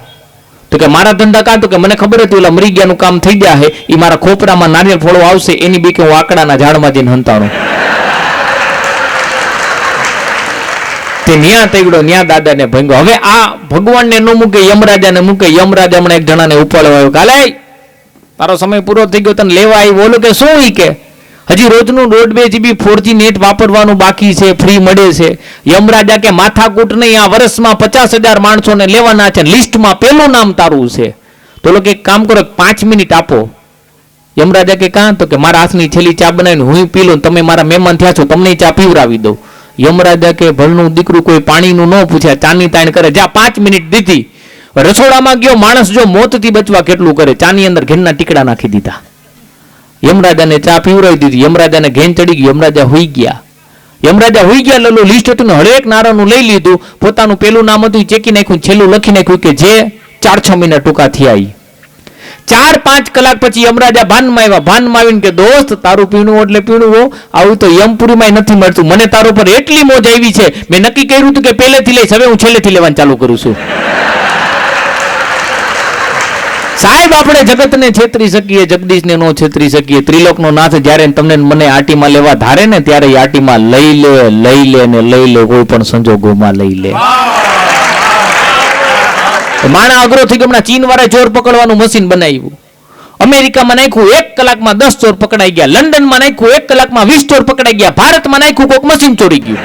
તો કે મારા ધંધા કાં? તો કે મને ખબર હતી ઓલા મરી ગયાનું કામ થઈ ગયા છે, એ મારા ખોપરામાં નારિયેળ ફોડવા આવશે, એની બીકે હું આકડાના ઝાડમાં જઈને હંતાણું. તે ન્યા તગડો, ન્યા દાદાને ભંગ્યો. હવે આ ભગવાનને ન મૂકે, યમરાજાને મૂકે. યમરાજા હમણાં એક જણાને ઉપાડવા આવ્યો, કાલે તારો સમય પૂરો થઈ ગયો, તને લેવા આવી. બોલો કે શું? ઈ કે હજી રોજનું 1.5 GB 4G નેટ વાપરવાનું બાકી છે, ફ્રી મળે છે. યમરાજા કે માથાકૂટ નહીં, આ વર્ષમાં 50,000 માણસોને લેવાના છે, લિસ્ટમાં પેલું નામ તારું છે. તો લોકો એક કામ કરો, 5 મિનિટ આપો. યમરાજા કે કાં? તો કે મારા હાથની છેલ્લી ચા બનાવીને હું પી લઉં, તમે મારા મહેમાન થયા છો, તમને ચા પીવરાવી દઉં. યમરાજા કે ભલનું દીકરું, કોઈ પાણીનું ન પૂછ્યા, ચાની તાણ કરે, જ્યાં 5 મિનિટ દીધી. રસોડામાં ગયો, માણસ જો મોતથી બચવા કેટલું કરે, ચાની અંદર ઘેનના ટીકડા નાખી દીધા. યમરાજાને ચા પીવરાવી દીધી. યમરાજાને ઘેન ચડી ગઈ, યમરાજા હોઈ ગયા. યમરાજા હોઈ ગયા, લલ્લું લિસ્ટ હતું ને હરેક નારાનું લઈ લીધું, પોતાનું પેલું નામ હતું ચેકી નાખ્યું, છેલ્લું લખી નાખ્યું કે જે 4-6 મહિના ટૂંકા થયા. 4-5 કલાક પછી યમરાજા ભાનમાં આવ્યા. ભાનમાં આવીને કે દોસ્ત, તારું પીણું એટલે પીણું હો, આવું તો યમપુરીમાં નથી મળતું. મને તારો પર એટલી મોજ આવી છે, મેં નક્કી કર્યું હતું કે પહેલેથી લઈશ, હવે હું છેલ્લેથી લેવાનું ચાલુ કરું છું. સાહેબ, આપણે જગતને છેતરી શકીએ, જગદીશને નો છેતરી શકીએ. ત્રિલોકનો નાથ જ્યારે તમને મને આટીમાં લેવા ધારે ને, ત્યારે એ આટીમાં લઈ લે ને લઈ લે, કોઈ પણ સંજોગોમાં લઈ લે. માણા અઘરો થઈ ગયો. હમણાં ચીન વાળા ચોર પકડવાનું મશીન બનાવ્યું. અમેરિકામાં નાખ્યું 1 કલાકમાં 10 ચોર પકડાઈ ગયા. લંડનમાં નાખ્યું 1 કલાકમાં 20 ચોર પકડાઈ ગયા. ભારતમાં નાખ્યું કોઈક મશીન ચોરી ગયું.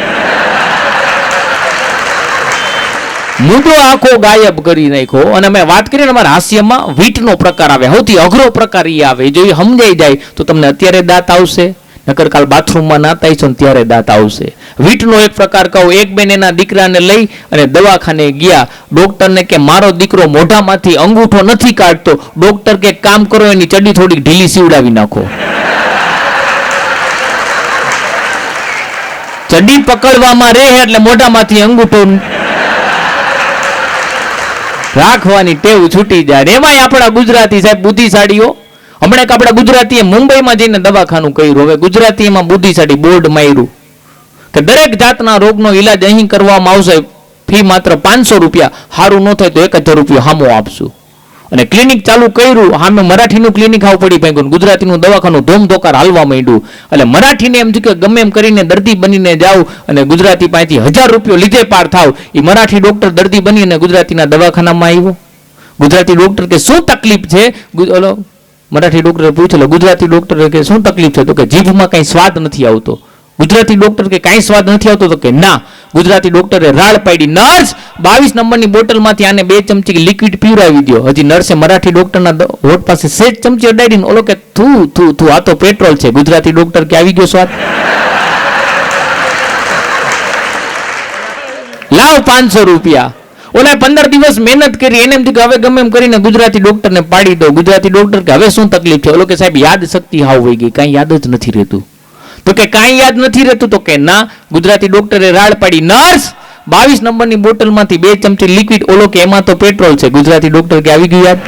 મુદ્દો આખો ગાયબ કરી નાખ્યો. અને અમે વાત કરીએ ને અમારા હાસ્યમાં વીટનો પ્રકાર આવે, સૌથી અઘરો પ્રકાર એ આવે. જો એ સમજાઈ જાય તો તમને અત્યારે દાંત આવશે, નકર કાલ બાથરૂમમાં નાતા આવીશું ને ત્યારે દાંત આવશે. વીટનો એક પ્રકાર કહું. એક બેન એના દીકરાને લઈ અને દવાખાને ગયા. ડોક્ટરને કે મારો દીકરો મોઢામાંથી અંગૂઠો નથી કાઢતો. ડોક્ટર કે કામ કરો, એની ચડ્ડી થોડીક ઢીલી સીવડાવી નાખો. ચડ્ડી પકડવામાં રહે એટલે મોઢામાંથી અંગૂઠો રાખવાની ટેવ છૂટી જાય. એમાંય આપણા ગુજરાતી સાહેબ બુદ્ધિશાળીઓ. હમણાં એક આપણા ગુજરાતીએ મુંબઈમાં જઈને દવાખાનું કર્યું. હવે ગુજરાતીમાં બુદ્ધિશાળી બોર્ડ માર્યું કે દરેક જાતના રોગનો ઈલાજ અહીં કરવામાં આવશે, ફી માત્ર 500 રૂપિયા, સારું ન થાય તો 1000 રૂપિયા હામો આપશું. અને ક્લિનિક ચાલુ કર્યું. સામે મરાઠીનું ક્લિનિક આવું પડી ભાગ્યું, ગુજરાતીનું દવાખાનું ધોમધોકાર હાલવા માંડ્યું. એટલે મરાઠીને એમ થયું કે ગમે એમ કરીને દર્દી બનીને જાવ અને ગુજરાતી પાસેથી 1000 રૂપિયા લીધે પાર થાવ. એ મરાઠી ડોક્ટર દર્દી બની અને ગુજરાતીના દવાખાનામાં આવ્યો. ગુજરાતી ડોક્ટર કે શું તકલીફ છે? મરાઠી ડોક્ટરે પૂછેલો. ગુજરાતી ડોક્ટરે કે શું તકલીફ છે? તો કે જીભમાં કઈ સ્વાદ નથી આવતો. ગુજરાતી ડોક્ટર કે કાંઈ સ્વાદ નથી આવતો? તો કે ના. ગુજરાતી ડોક્ટરે રાડ પાડી, નર્સ 22 નંબરની બોટલમાંથી આને 2 ચમચી લિક્વિડ પીવરાવી દો. હજી નર્સે મરાઠી ડોક્ટરના હોઠ પાસે સેજ ચમચી અડાડીને ઓલો કે થૂ આ તો પેટ્રોલ છે. ગુજરાતી ડોક્ટર કે આવી ગયો સ્વાદ, લાવ 500 રૂપિયા. ઓલા 15 દિવસ મહેનત કરી, એને એમ થયું કે હવે ગમે એમ કરીને ગુજરાતી ડોક્ટરને પાડી દો. ગુજરાતી ડોક્ટર કે હવે શું તકલીફ છે? ઓલો કે સાહેબ યાદ શક્તિ હાવ વહી ગઈ, કાંઈ યાદ જ નથી રહેતું. તો કે કાંઈ યાદ નથી રહેતું? તો કે ના. ગુજરાતી ડોક્ટરે રાડ પાડી, નર્સ 22 નંબરની બોટલમાંથી 2 ચમચી લિક્વિડ. ઓલો કે એમાં તો પેટ્રોલ છે. ગુજરાતી ડોક્ટર કે આવી ગયું યાદ.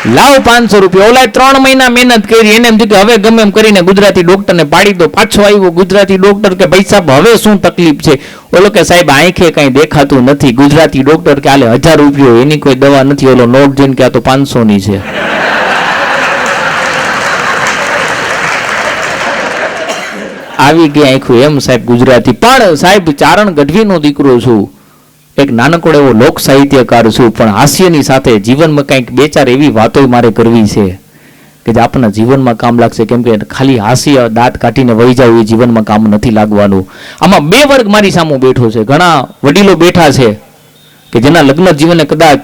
લાવ 500 રૂપિયા. ઓલા 3 મહિના મહેનત કરી, એને એમ થયું કે હવે ગમે એમ કરીને ગુજરાતી ડોક્ટરને પાડી દો. પાછો આવ્યો ગુજરાતી ડોક્ટર કે ભાઈ સાહેબ હવે શું તકલીફ છે? ઓલો કે સાહેબ આંખે કઈ દેખાતું નથી. ગુજરાતી ડોક્ટર કે આલે 1000 રૂપિયા, એની કોઈ દવા નથી. ઓલો નોટ જોઈને કે આ તો 500 ની છે. આવી ગઈ આંખું એમ સાહેબ ગુજરાતી. પણ સાહેબ ચારણ ગઢવીનો દીકરો છું, એક નાનકડો એવો લોક સાહિત્યકાર છું, પણ હાસ્યની સાથે જીવનમાં કંઈક 2-4 એવી વાતો મારે કરવી છે કે જે આપણા જીવનમાં કામ લાગશે. કેમ કે ખાલી હાસ્ય દાંત કાઢીને વહી જાવ એ જીવનમાં કામ નથી લાગવાનું. આમાં 2 વર્ગ મારી સામે બેઠો છે. ઘણા વડીલો બેઠા છે કે જેના લગ્ન જીવને કદાચ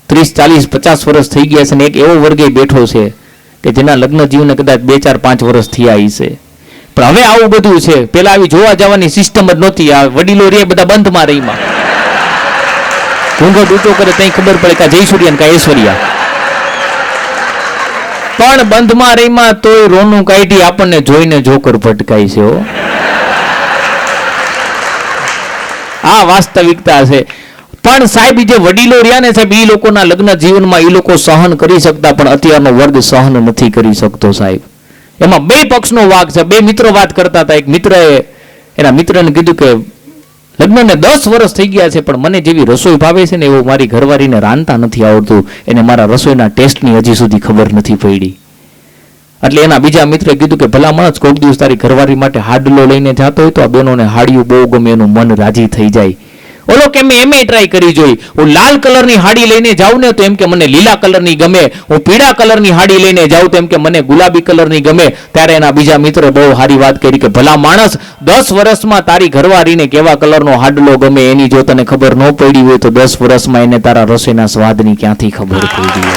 30, 40, 50 વર્ષ થઈ ગયા છે, અને એક એવો વર્ગ બેઠો છે કે જેના લગ્ન જીવને કદાચ 2, 4, 5 વર્ષ થયા છે. પણ હવે આવું બધું છે. પેલા આવી જોવા જવાની સિસ્ટમ જ નહોતી. આ વડીલો રે બધા બંધમાં રહીમાં ઘૂંઘટ ઊંચો કરે ત્યાં ખબર પડે કે જયસૂર્યા કા ઐશ્વર્યા. પણ બંધમાં રહીમાં તોય રોનું કાઢી આપણને જોઈને જોકર ભટકાય છે. આ વાસ્તવિકતા છે. પણ સાહેબ જે વડીલો રહ્યા ને સાહેબ, એ લોકોના લગ્ન જીવનમાં એ લોકો સહન કરી શકતા, પણ અત્યારનો વર્ગ સહન નથી કરી શકતો સાહેબ. એમાં 2 પક્ષનો વાક છે. 2 મિત્રો વાત કરતા હતા. એક મિત્રએ એના મિત્રને કીધું કે લગ્નને 10 વર્ષ થઈ ગયા છે, પણ મને જેવી રસોઈ ભાવે છે ને એવું મારી ઘરવાળીને રાંધતા નથી આવડતું. એને મારા રસોઈના ટેસ્ટની હજી સુધી ખબર નથી પડી. એટલે એના બીજા મિત્રે કીધું કે ભલા માણસ, કોઈક દિવસ તારી ઘરવાળી માટે હાડલો લઈને જતો હોય તો આ બેનોને હાડિયું બહુ ગમે, એનું મન રાજી થઈ જાય. ઓલો કે મેં એમે ટ્રાય કરી જોઈ. હું લાલ કલરની હાડી લઈને જાઉં ને તો એમ કે મને લીલા કલરની ગમે. હું પીળા કલરની હાડી લઈને જાઉં તો એમ કે મને ગુલાબી કલરની ગમે. ત્યારે એના બીજા મિત્રે બહુ સારી વાત કરી કે ભલા માણસ, 10 વર્ષમાં તારી ઘરવાળીને કેવા કલરનો હાડલો ગમે એની જો તને ખબર ન પડી હોય તો 10 વર્ષમાં એને તારા રસોઈના સ્વાદની ક્યાંથી ખબર પડી?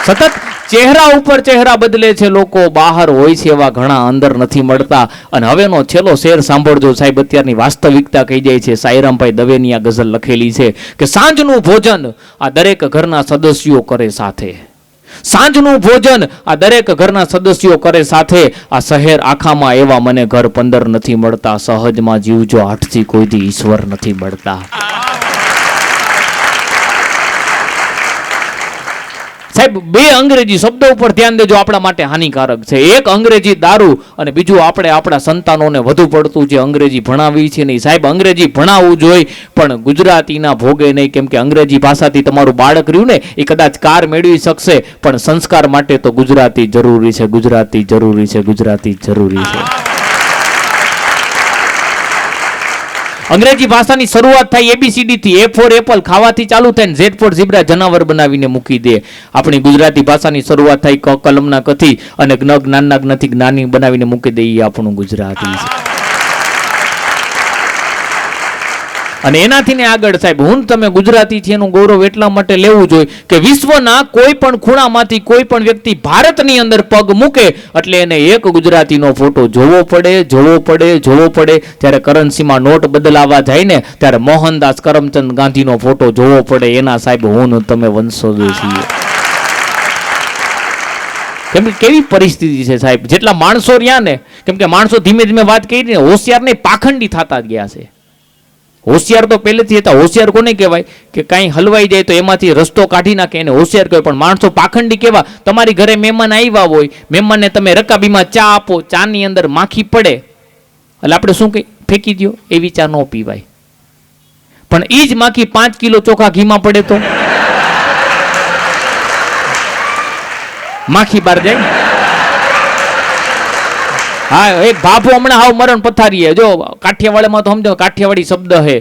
સતત ચહેરા ઉપર ચહેરા બદલે છે લોકો, બહાર હોય છે એવા ઘણા અંદર નથી મળતા. અને હવેનો છેલ્લો શેર સાંભળજો સાહેબ, અત્યારની વાસ્તવિકતા કહી જાય છે. સાઈરામભાઈ દવેની આ ગઝલ લખેલી છે કે સાંજનું ભોજન આ દરેક ઘરના સદસ્યો કરે સાથે. સાંજનું ભોજન આ દરેક ઘરના સદસ્યો કરે સાથે. આ શહેર આખામાં એવા મને ઘર 15 નથી મળતા. સહજમાં જીવજો હાથથી કોઈ દી ઈશ્વર નથી મળતા. સાહેબ 2 અંગ્રેજી શબ્દો ઉપર ધ્યાન દેજો, આપણા માટે હાનિકારક છે. એક અંગ્રેજી દારૂ, અને બીજું આપણે આપણા સંતાનોને વધુ પડતું જે અંગ્રેજી ભણાવી છે નહીં. સાહેબ અંગ્રેજી ભણાવવું જોઈએ, પણ ગુજરાતીના ભોગે નહીં. કેમ કે અંગ્રેજી ભાષાથી તમારું બાળક રહ્યું ને એ કદાચ કાર મેળવી શકશે, પણ સંસ્કાર માટે તો ગુજરાતી જરૂરી છે. ગુજરાતી જરૂરી છે. ગુજરાતી જરૂરી છે. અંગ્રેજી ભાષાની શરૂઆત થાય ABCD થી. A ફોર એપલ ખાવાથી ચાલુ થાય ને Z ફોર ઝીબ્રા જનાવર બનાવીને મૂકી દે. આપણી ગુજરાતી ભાષાની શરૂઆત થાય ક કલમના કથી અને જ્ઞ જ્ઞાનના જ્ઞથી જ્ઞાની બનાવીને મૂકી દે. એ આપણું ગુજરાતી છે. અને એનાથી ને આગળ સાહેબ, હું તમે ગુજરાતી છે એનું ગૌરવ એટલા માટે લેવું જોઈએ કે વિશ્વના કોઈ પણ ખૂણામાંથી કોઈ પણ વ્યક્તિ ભારતની અંદર પગ મૂકે એટલે એને એક ગુજરાતીનો ફોટો જોવો પડે. જ્યારે કરન્સીમાં નોટ બદલાવા જાય ને ત્યારે મોહનદાસ કરમચંદ ગાંધીનો ફોટો જોવો પડે. એના સાહેબ હું તમે વંશજો છીએ. કેમ કે કેવી પરિસ્થિતિ છે સાહેબ, જેટલા માણસો રહ્યા ને, કેમ કે માણસો ધીમે ધીમે વાત કરી ને હોશિયાર ને પાખંડી થતા ગયા છે. હોશિયાર તો પહેલેથી હતા. હોશિયાર કોને કહેવાય કે કાંઈ હલવાઈ જાય તો એમાંથી રસ્તો કાઢી નાખે, એને હોશિયાર કહેવાય. પણ માણસો પાખંડી કેવા, તમારી ઘરે મહેમાન આવ્યા હોય, મહેમાનને તમે રકાબીમાં ચા આપો, ચાની અંદર માખી પડે એટલે આપણે શું કહી ફેંકી દો, એવી ચા ન પીવાય. પણ એ જ માખી 5 કિલો ચોખા ઘીમાં પડે તો માખી બહાર જાય. હા, એક ભાભો હમણાં હાવ મરણ પથારીએ. જો કાઠિયાવાડમાં તો સમજો, કાઠિયાવાડી શબ્દ હે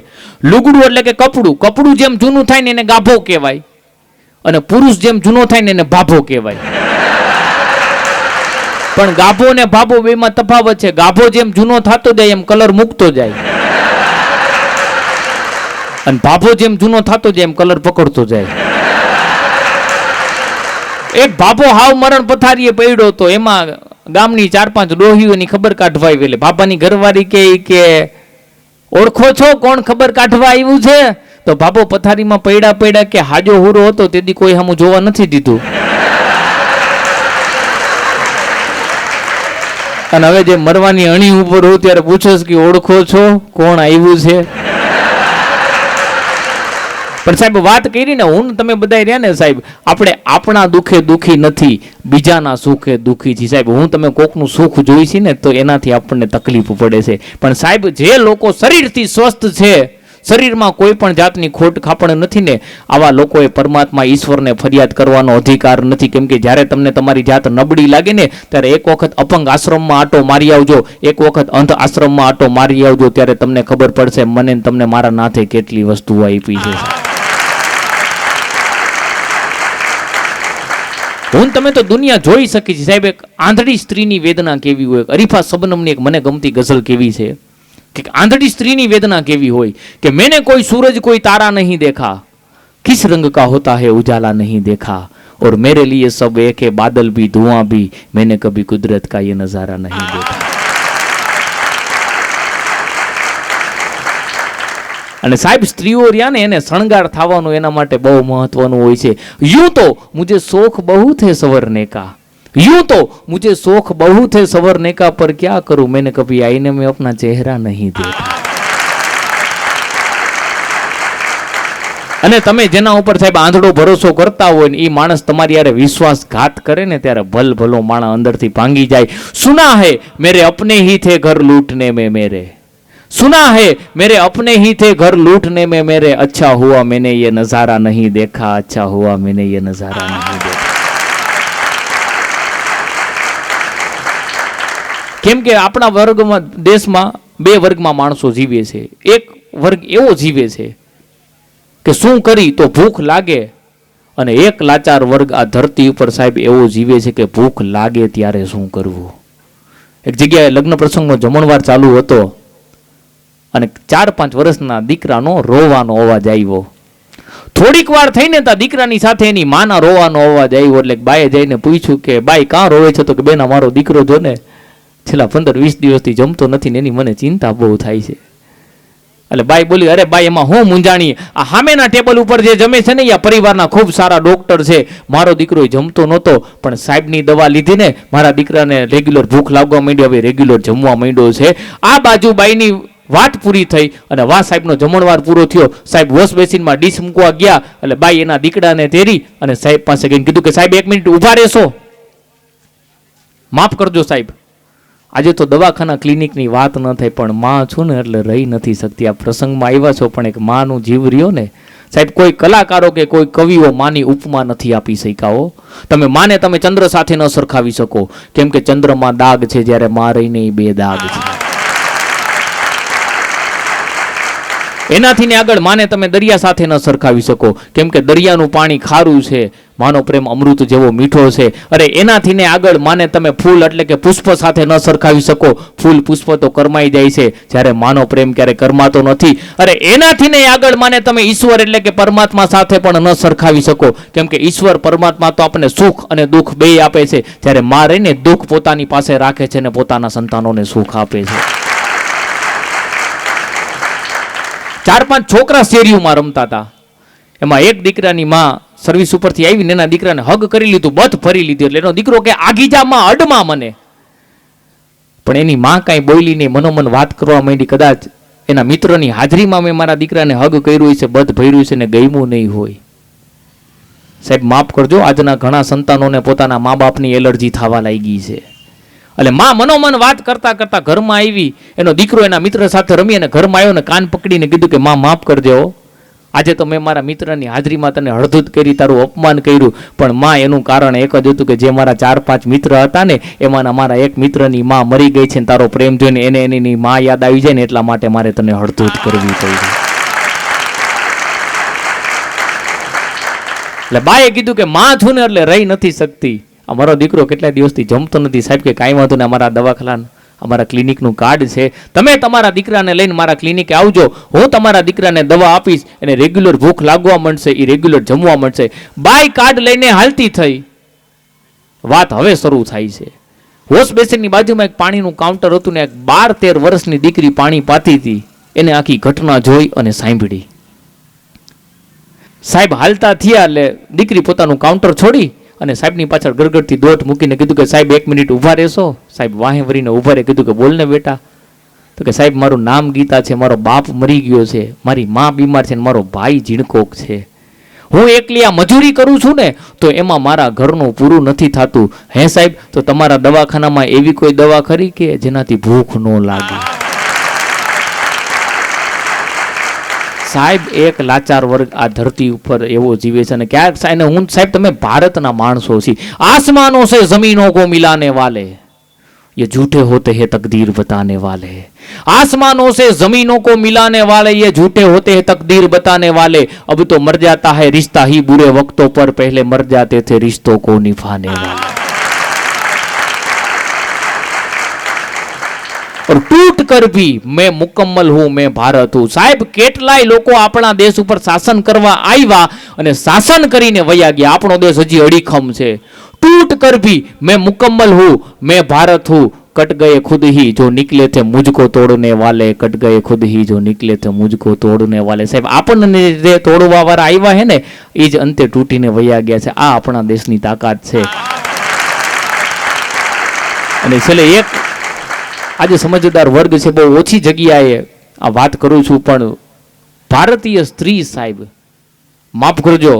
લુગડું એટલે કે કપડું. કપડું જેમ જૂનું થાય ને એને ગાભો કહેવાય, અને પુરુષ જેમ જૂનો થાય ને એને ભાભો કહેવાય. પણ ગાભો ને ભાભો બેમાં તફાવત છે. ગાભો જેમ જૂનો થતો જાય એમ કલર મૂકતો જાય, અને ભાભો જેમ જૂનો થતો જાય એમ કલર પકડતો જાય. એક ભાભો હાવ મરણ પથારીએ પડ્યો તો એમાં ગામની 4-5 ડોહીઓની ખબર કાઢવા આવી. એટલે બાપાની ઘરવાળી કે ઓળખો છો કોણ ખબર કાઢવા આવ્યું છે? તો બાપો પથારીમાં પડ્યા કે હાજો હુરો હતો તેથી કોઈ સામું જોવા નથી દીધું. અને હવે જે મરવાની અણી ઉપર હું ત્યારે પૂછો કે ઓળખો છો કોણ આવ્યું છે? પણ સાહેબ વાત કરી ને, હું તમે બધા રહ્યા ને સાહેબ, આપણે આપણા દુઃખે દુઃખી નથી, બીજાના સુખે દુઃખી છે સાહેબ. હું તમે કોકનું સુખ જોઈ છે ને તો એનાથી આપણને તકલીફ પડે છે. પણ સાહેબ જે લોકો શરીરથી સ્વસ્થ છે, શરીરમાં કોઈ પણ જાતની ખોટ ખાપણ નથી ને, આવા લોકોએ પરમાત્મા ઈશ્વરને ફરિયાદ કરવાનો અધિકાર નથી. કેમ કે જ્યારે તમને તમારી જાત નબળી લાગે ને ત્યારે એક વખત અપંગ આશ્રમમાં આટો મારી આવજો, એક વખત અંધ આશ્રમમાં આટો મારી આવજો, ત્યારે તમને ખબર પડશે મને તમને મારા નાથે કેટલી વસ્તુઓ આપી છે. હું તમે તો દુનિયા જોઈ શકી છે સાહેબ. એક આંધળી સ્ત્રીની વેદના કેવી હોય, અરીફા શબનમની એક મને ગમતી ગઝલ કેવી છે कि आंधड़ी स्त्री ની वेदना केवी હોય कि मैंने कोई सूरज कोई तारा नहीं देखा, किस रंग का होता है उजाला नहीं देखा, और मेरे लिए सब एक है बादल भी धुआं भी, मैंने कभी कुदरत का ये नजारा नहीं देखा. અને સાહેબ સ્ત્રીઓ રહ્યા ને એને શણગાર થવાનું એના માટે બહુ મહત્વનું હોય છે. यूं तो मुझे शौक बहुत है संवरने का, यूं तो मुझे शौक बहुत है संवरने का, पर क्या करूं मैंने कभी आईने में अपना चेहरा नहीं देखा. અને તમે જેના ઉપર સાહેબ આંધળો ભરોસો કરતા હોય ને એ માણસ તમારી યારે વિશ્વાસઘાત કરે ને ત્યારે ભલ ભલો માણસ અંદરથી ભાંગી જાય. સુના હે મેરે અપને ही थे घर लूटने में मेरे, सुना है मेरे अपने ही थे घर लूटने में मेरे, अच्छा हुआ मैंने ये नजारा नहीं देखा, अच्छा हुआ मैंने ये नजारा नहीं देखा. કેમ કે આપણા વર્ગમાં દેશમાં બે વર્ગમાં માણસો જીવે છે. એક વર્ગ એવો જીવે છે કે શું કરી તો ભૂખ લાગે, અને એક લાચાર વર્ગ આ ધરતી ઉપર સાહેબ એવો જીવે છે કે ભૂખ લાગે ત્યારે શું કરવું. એક જગ્યાએ લગ્ન પ્રસંગનો જમણવાર ચાલુ હતો અને 4-5 વર્ષના દીકરાનો રોવાનો અવાજ આવ્યો. થોડીક વાર થઈને તા દીકરાની સાથે એની માના રોવાનો અવાજ આવ્યો. એટલે બાએ જઈને પૂછ્યું કે બાઈ કાં રોવે છે? તો કે બેન અમારો દીકરો જો ને છેલ્લા 15-20 દિવસથી જમતો નથી ને એની મને ચિંતા બહુ થાય છે. એટલે બાઈ બોલી, અરે બાઈ એમાં હું મૂંઝાણી, આ સામેના ટેબલ ઉપર જે જમે છે ને એ પરિવારના ખૂબ સારા ડોક્ટર છે, મારો દીકરો જમતો નહોતો પણ સાહેબની દવા લીધી ને મારા દીકરાને રેગ્યુલર ભૂખ લાગવા માંડી, હવે રેગ્યુલર જમવા માંડ્યો છે. આ બાજુ બાઈની વાત પૂરી થઈ અને વાહ સાહેબનો જમણવાર પૂરો થયો. સાહેબ વોશ બેસિનમાં ડીશ મૂકવા ગયા એટલે બાઈ એના દીકરાને તેરી અને સાહેબ પાસે ગઈને કીધું કે સાહેબ 1 મિનિટ ઊભા રહેશો, માફ કરજો સાહેબ, આજે તો દવાખાના ક્લિનિકની વાત ન થાય પણ માં છું ને એટલે રહી નથી શકતી. આ પ્રસંગમાં આવ્યા છો પણ એક માનું જીવ રહ્યો ને સાહેબ. કોઈ કલાકારો કે કોઈ કવિઓ માની ઉપમા નથી આપી શક્યા. તમે માને તમે ચંદ્ર સાથે ન સરખાવી શકો, કેમ કે ચંદ્રમાં દાગ છે જ્યારે માં રહીને 2 દાગ છે. એનાથી ને આગળ માને તમે દરિયા સાથે ન સરખાવી શકો, કેમ કે દરિયાનું પાણી ખારું છે, માનો પ્રેમ અમૃત જેવો મીઠો છે. અરે એનાથી ને આગળ માને તમે ફૂલ એટલે કે પુષ્પ સાથે ન સરખાવી શકો, ફૂલ પુષ્પ તો કરમાઈ જાય છે જ્યારે માનો પ્રેમ ક્યારે કરમાતો નથી. અરે એનાથી ને આગળ માને તમે ઈશ્વર એટલે કે પરમાત્મા સાથે પણ ન સરખાવી શકો, કેમ કે ઈશ્વર પરમાત્મા તો આપણને સુખ અને દુઃખ બેય આપે છે, જ્યારે માં રહીને દુઃખ પોતાની પાસે રાખે છે અને પોતાના સંતાનોને સુખ આપે છે. 4-5 છોકરા શેરીઓમાં રમતા હતા. એમાં એક દીકરાની માં સર્વિસ ઉપરથી આવીને એના દીકરાને હગ કરી લીધું, બથ ફરી લીધું. એટલે એનો દીકરો કે આગી જા માં, અડમાં મને. પણ એની માં કાંઈ બોલી નહીં, મનોમન વાત કરવા માંડી, કદાચ એના મિત્રની હાજરીમાં મેં મારા દીકરાને હગ કર્યું છે, બધ ભર્યું છે ને ગમ્યું નહીં હોય. સાહેબ માફ કરજો, આજના ઘણા સંતાનોને પોતાના મા બાપની એલર્જી થવા લાગી છે. એટલે માં મનોમન વાત કરતા કરતા ઘરમાં આવી, એનો દીકરો એના મિત્ર સાથે રમી અને ઘરમાં આવ્યો ને કાન પકડીને કીધું કે માં માફ કરજો, આજે તો મેં મારા મિત્રની હાજરીમાં તને હળધૂત કરી, તારું અપમાન કર્યું. પણ માં એનું કારણ એક જ હતું કે જે મારા 4-5 મિત્ર હતા ને એમાંના મારા એક મિત્રની માં મરી ગઈ છે ને તારો પ્રેમ જોઈને એને એની માં યાદ આવી જાય ને એટલા માટે મારે તને હળધૂત કરવી પડી. એટલે બાએ કીધું કે માં છું ને એટલે રહી નથી શકતી, અમારો દીકરો કેટલા દિવસથી જમતો નથી. સાહેબ કે કાંઈ વાંધો ને, અમારા દવાખાના અમારા ક્લિનિકનું કાર્ડ છે, તમે તમારા દીકરાને લઈને મારા ક્લિનિકે આવજો, હું તમારા દીકરાને દવા આપીશ, એને રેગ્યુલર ભૂખ લાગવા માંડશે, એ રેગ્યુલર જમવા માંડશે. બાય કાર્ડ લઈને હાલતી થઈ. વાત હવે શરૂ થાય છે. વોશ બેસિનની બાજુમાં એક પાણીનું કાઉન્ટર હતું ને એક 12-13 વર્ષની દીકરી પાણી પાતી હતી. એને આખી ઘટના જોઈ અને સાંભળી. સાહેબ હાલતા થયા એટલે દીકરી પોતાનું કાઉન્ટર છોડી અને સાહેબની પાછળ ગરગડથી દોટ મૂકીને કીધું કે સાહેબ 1 મિનિટ ઊભા રહેશો. સાહેબ વાહે વરીને ઊભા રહે, કીધું કે બોલ ને બેટા. તો કે સાહેબ મારું નામ ગીતા છે, મારો બાપ મરી ગયો છે, મારી માં બીમાર છે, મારો ભાઈ ઝીણકોક છે, હું એકલી આ મજૂરી કરું છું ને તો એમાં મારા ઘરનું પૂરું નથી થતું. હે સાહેબ, તો તમારા દવાખાનામાં એવી કોઈ દવા ખરી કે જેનાથી ભૂખ ન લાગે? સાહેબ, એક લાચાર વર્ગ આ ધરતી ઉપર એવો જીવે છે અને ક્યાંક હું સાહેબ તમે ભારતના માણસો છી. આસમાનો સે જમીનો કો મિલાને વાલે ये झूठे होते हैं तकदीर बताने वाले, आसमानों से जमीनों को मिलाने वाले ये झूठे होते हैं तकदीर बताने वाले. अब तो मर जाता है रिश्ता ही बुरे वक्तों पर, पहले मर जाते थे रिश्तों को निभाने वाले. और टूट कर भी मैं मुकम्मल हूं, मैं भारत हूं. साहेब, કેટલાય લોકો આપણા દેશ ઉપર શાસન કરવા આવ્યા અને શાસન કરીને વયા ગયા. આપણો દેશ હજી અડીખમ છે. टूट कर भी मैं मुकम्मल हूं, मैं भारत हूं. कट गए खुद ही जो निकले थे मुझको तोड़ने वाले, कट गए खुद ही जो निकले थे मुझको तोड़ने वाले. साहेब, આપણને જે તોડવા વાળા આવ્યા હે ને એ જ અંતે તૂટીને વયા ગયા છે. આ આપણા દેશની તાકાત છે. અને છેલ્લે એક આજે સમજદાર વર્ગ છે, બહુ ઓછી જગ્યાએ આ વાત કરું છું, પણ ભારતીય સ્ત્રી સાહેબ, માફ કરજો,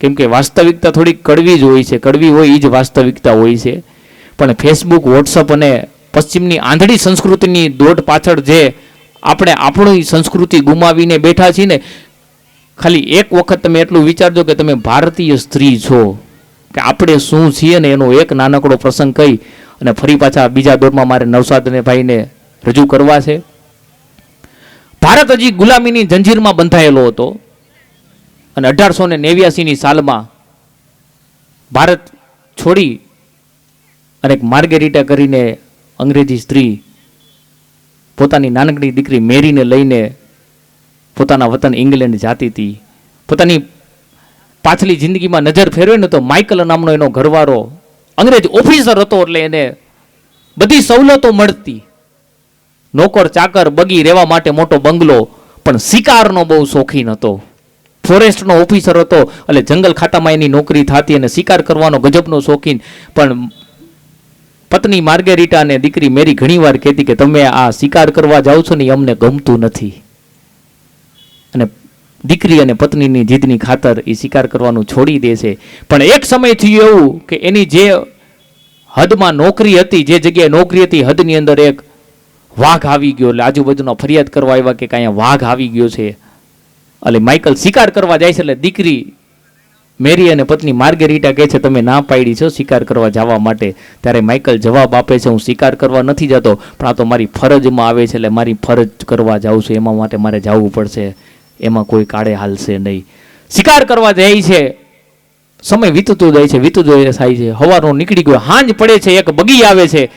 કેમ કે વાસ્તવિકતા થોડી કડવી જ હોય છે. કડવી હોય એ જ વાસ્તવિકતા હોય છે. પણ ફેસબુક, વોટ્સઅપ અને પશ્ચિમની આંધળી સંસ્કૃતિની દોટ પાછળ જે આપણે આપણી સંસ્કૃતિ ગુમાવીને બેઠા છીએ ને, ખાલી એક વખત તમે એટલું વિચારજો કે તમે ભારતીય સ્ત્રી છો, કે આપણે શું છીએ ને એનો એક નાનકડો પ્રસંગ કહી અને ફરી પાછા બીજા દોરમાં મારે નવસાદને ભાઈને રજૂ કરવા છે. ભારત હજી ગુલામીની જંજીરમાં બંધાયેલો હતો અને 1889ની સાલમાં ભારત છોડી અને એક માર્ગેરીટા કરીને અંગ્રેજી સ્ત્રી પોતાની નાનકડી દીકરી મેરીને લઈને પોતાના વતન ઇંગ્લેન્ડ જાતી હતી. પોતાની પાછલી જિંદગીમાં નજર ફેરવે ને તો માઇકલ નામનો એનો ઘરવાળો અંગ્રેજ ઓફિસર હતો, એટલે એને બધી સવલતો મળતી, નોકર ચાકર, બગી, રહેવા માટે મોટો બંગલો, પણ શિકારનો બહુ શોખીન હતો. ફોરેસ્ટનો ઓફિસર હતો એટલે જંગલ ખાતામાં એની નોકરી થતી અને શિકાર કરવાનો ગજબનો શોખીન. પણ પત્ની માર્ગેરીટા અને દીકરી મેરી ઘણીવાર કહેતી કે તમે આ શિકાર કરવા જાઓ છો ને એ અમને ગમતું નથી. અને દીકરી અને પત્નીની જીદની ખાતર એ શિકાર કરવાનું છોડી દે છે. પણ એક સમય થયું એવું કે એની જે હદમાં નોકરી હતી, જે જગ્યાએ નોકરી હતી, હદની અંદર એક વાઘ આવી ગયો. એટલે આજુબાજુના ફરિયાદ કરવા આવ્યા કે અહીંયા વાઘ આવી ગયો છે. એટલે માઇકલ શિકાર કરવા જાય છે. એટલે દીકરી મેરી અને પત્ની માર્ગેરીટા કહે છે તમે ના પાડી છો શિકાર કરવા જવા માટે. ત્યારે માઇકલ જવાબ આપે છે હું શિકાર કરવા નથી જતો, પણ આ તો મારી ફરજમાં આવે છે, એટલે મારી ફરજ કરવા જાઉં છું, એમાં માટે મારે જવું પડશે, એમાં કોઈ કાળે હાલશે નહીં. શિકાર કરવા જાય છે. સમય વીતતો જાય છે, થાય છે. હવારનો નીકળી ગયો, હાંજ પડે છે. એક બગી આવે છે.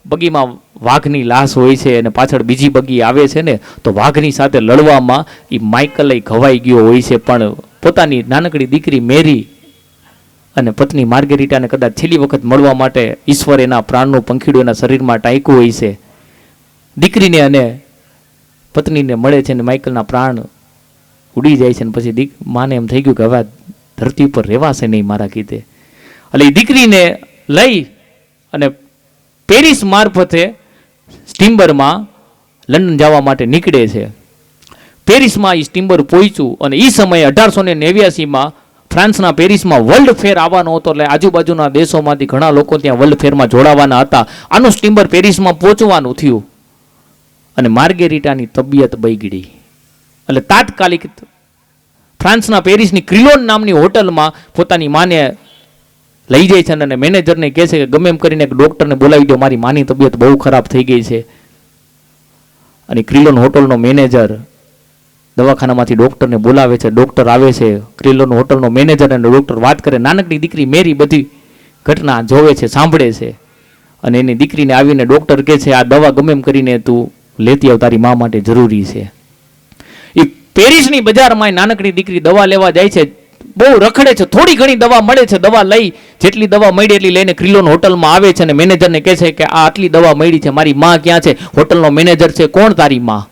બગીમાં વાઘની લાશ હોય છે અને પાછળ બીજી બગી આવે છે ને, તો વાઘની સાથે લડવામાં એ માઇકલ ઘવાઈ ગયો હોય છે. પણ પોતાની નાનકડી દીકરી મેરી અને પત્ની માર્ગેરીટાને કદાચ છેલ્લી વખત મળવા માટે ઈશ્વર એના પ્રાણનું પંખીડું એના શરીરમાં ટાંક્યું હોય છે. દીકરીને અને પત્નીને મળે છે અને માઇકલના પ્રાણ ઉડી જાય છે. અને પછી માને એમ થઈ ગયું કે હવે ધરતી ઉપર રહેવાશે નહીં મારા કીધે. એટલે એ દીકરીને લઈ અને પેરિસ મારફતે સ્ટીમ્બરમાં લંડન જવા માટે નીકળે છે. પેરિસમાં એ સ્ટીમ્બર પહોંચ્યું અને એ સમયે 1889માં ફ્રાન્સના પેરિસમાં વર્લ્ડ ફેર આવવાનો હતો. એટલે આજુબાજુના દેશોમાંથી ઘણા લોકો ત્યાં વર્લ્ડ ફેરમાં જોડાવાના હતા. આનું સ્ટીમ્બર પેરિસમાં પહોંચવાનું થયું અને માર્ગેરીટાની તબિયત બગડી. એટલે તાત્કાલિક ફ્રાન્સના પેરિસની ક્રિલોન નામની હોટલમાં પોતાની માને લઈ જાય છે અને મેનેજરને કહે છે કે ગમે એમ કરીને એક ડૉક્ટરને બોલાવી દો, મારી માની તબિયત બહુ ખરાબ થઈ ગઈ છે. અને ક્રિલોન હોટલનો મેનેજર દવાખાનામાંથી ડૉક્ટરને બોલાવે છે. ડૉક્ટર આવે છે. ક્રિલોન હોટલનો મેનેજર અને ડૉક્ટર વાત કરે. નાનકડી દીકરી મેરી બધી ઘટના જોવે છે, સાંભળે છે. અને એની દીકરીને આવીને ડૉક્ટર કહે છે આ દવા ગમે એમ કરીને તું લેતી આવ, તારી મા માટે જરૂરી છે. એ પેરિસની બજારમાં નાનકડી દીકરી દવા લેવા જાય છે. બહુ રખડે છે. થોડી ઘણી દવા મળે છે. દવા લઈ જેટલી દવા મળી એટલી લઈને ક્રિલોન હોટલમાં આવે છે અને મેનેજરને કહે છે કે આ આટલી દવા મળી છે, મારી માં ક્યાં છે? હોટલનો મેનેજર છે. કોણ તારી માં?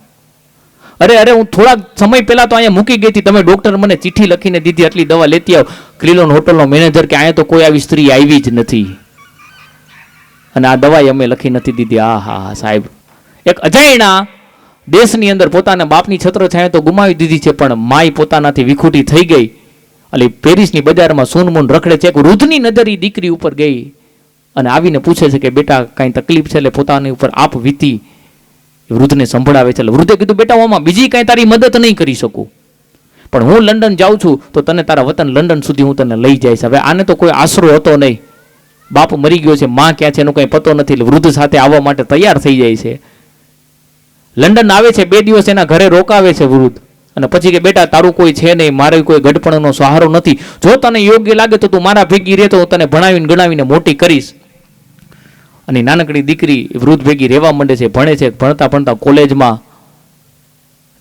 અરે હું થોડાક સમય પહેલા તો અહીંયા મૂકી ગઈ હતી, તમે ડૉક્ટર મને ચિઠ્ઠી લખીને દીધી, આટલી દવા લેતી આવ. ક્રિલોન હોટલનો મેનેજર કે અહીંયા તો કોઈ આવી સ્ત્રી આવી જ નથી અને આ દવા અમે લખી નથી દીધી. હા સાહેબ, એક અજાયણા દેશની અંદર પોતાના બાપની છત્રછાયા તો ગુમાવી દીધી છે, પણ માય પોતાનાથી વિખૂટી થઈ ગઈ. એટલે પેરિસની બજારમાં સૂનમૂન રખડે છે. એક વૃદ્ધની નજર એ દીકરી ઉપર ગઈ અને આવીને પૂછે છે કે બેટા કાંઈ તકલીફ છે? એટલે પોતાની ઉપર આપ વીતી વૃદ્ધને સંભળાવે છે. એટલે વૃદ્ધે કીધું બેટા હું બીજી કાંઈ તારી મદદ નહીં કરી શકું, પણ હું લંડન જાઉં છું તો તને તારા વતન લંડન સુધી હું તને લઈ જઈશ. હવે આને તો કોઈ આશરો હતો નહીં, બાપ મરી ગયો છે, માં ક્યાં છે એનો કંઈ પતો નથી. એટલે વૃદ્ધ સાથે આવવા માટે તૈયાર થઈ જાય છે. લંડન આવે છે, 2 દિવસ એના ઘરે રોકાવે છે વૃદ્ધ, અને પછી કે બેટા તારું કોઈ છે નહીં, મારે કોઈ ગઢપણનો સહારો નથી, જો તને યોગ્ય લાગે તો તું મારા ભેગી રહે તો હું તને ભણાવીને ગણાવીને મોટી કરીશ. અને નાનકડી દીકરી વૃદ્ધ ભેગી રહેવા માંડે છે, ભણે છે. ભણતા ભણતા કોલેજમાં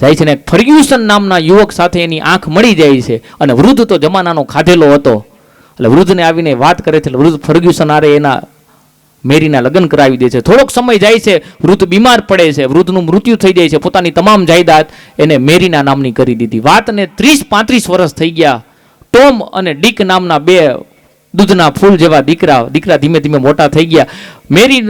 જાય છે ને ફર્ગ્યુસન નામના યુવક સાથે એની આંખ મળી જાય છે. અને વૃદ્ધ તો જમાનાનો ખાધેલો હતો, એટલે વૃદ્ધને આવીને વાત કરે છે. વૃદ્ધ ફર્ગ્યુસન આરે એના મેરીના લગ્ન કરાવી દે છે. થોડોક સમય જાય છે, વૃદ્ધ બીમાર પડે છે, વૃદ્ધનું મૃત્યુ થઈ જાય છે. પોતાની તમામ જાયદાદ એને મેરીના નામની કરી દીધી. વાતને 30-35 વર્ષ થઈ ગયા. ટોમ અને ડીક નામના 2 દૂધના ફૂલ જેવા દીકરા ધીમે ધીમે મોટા થઈ ગયા. મેરી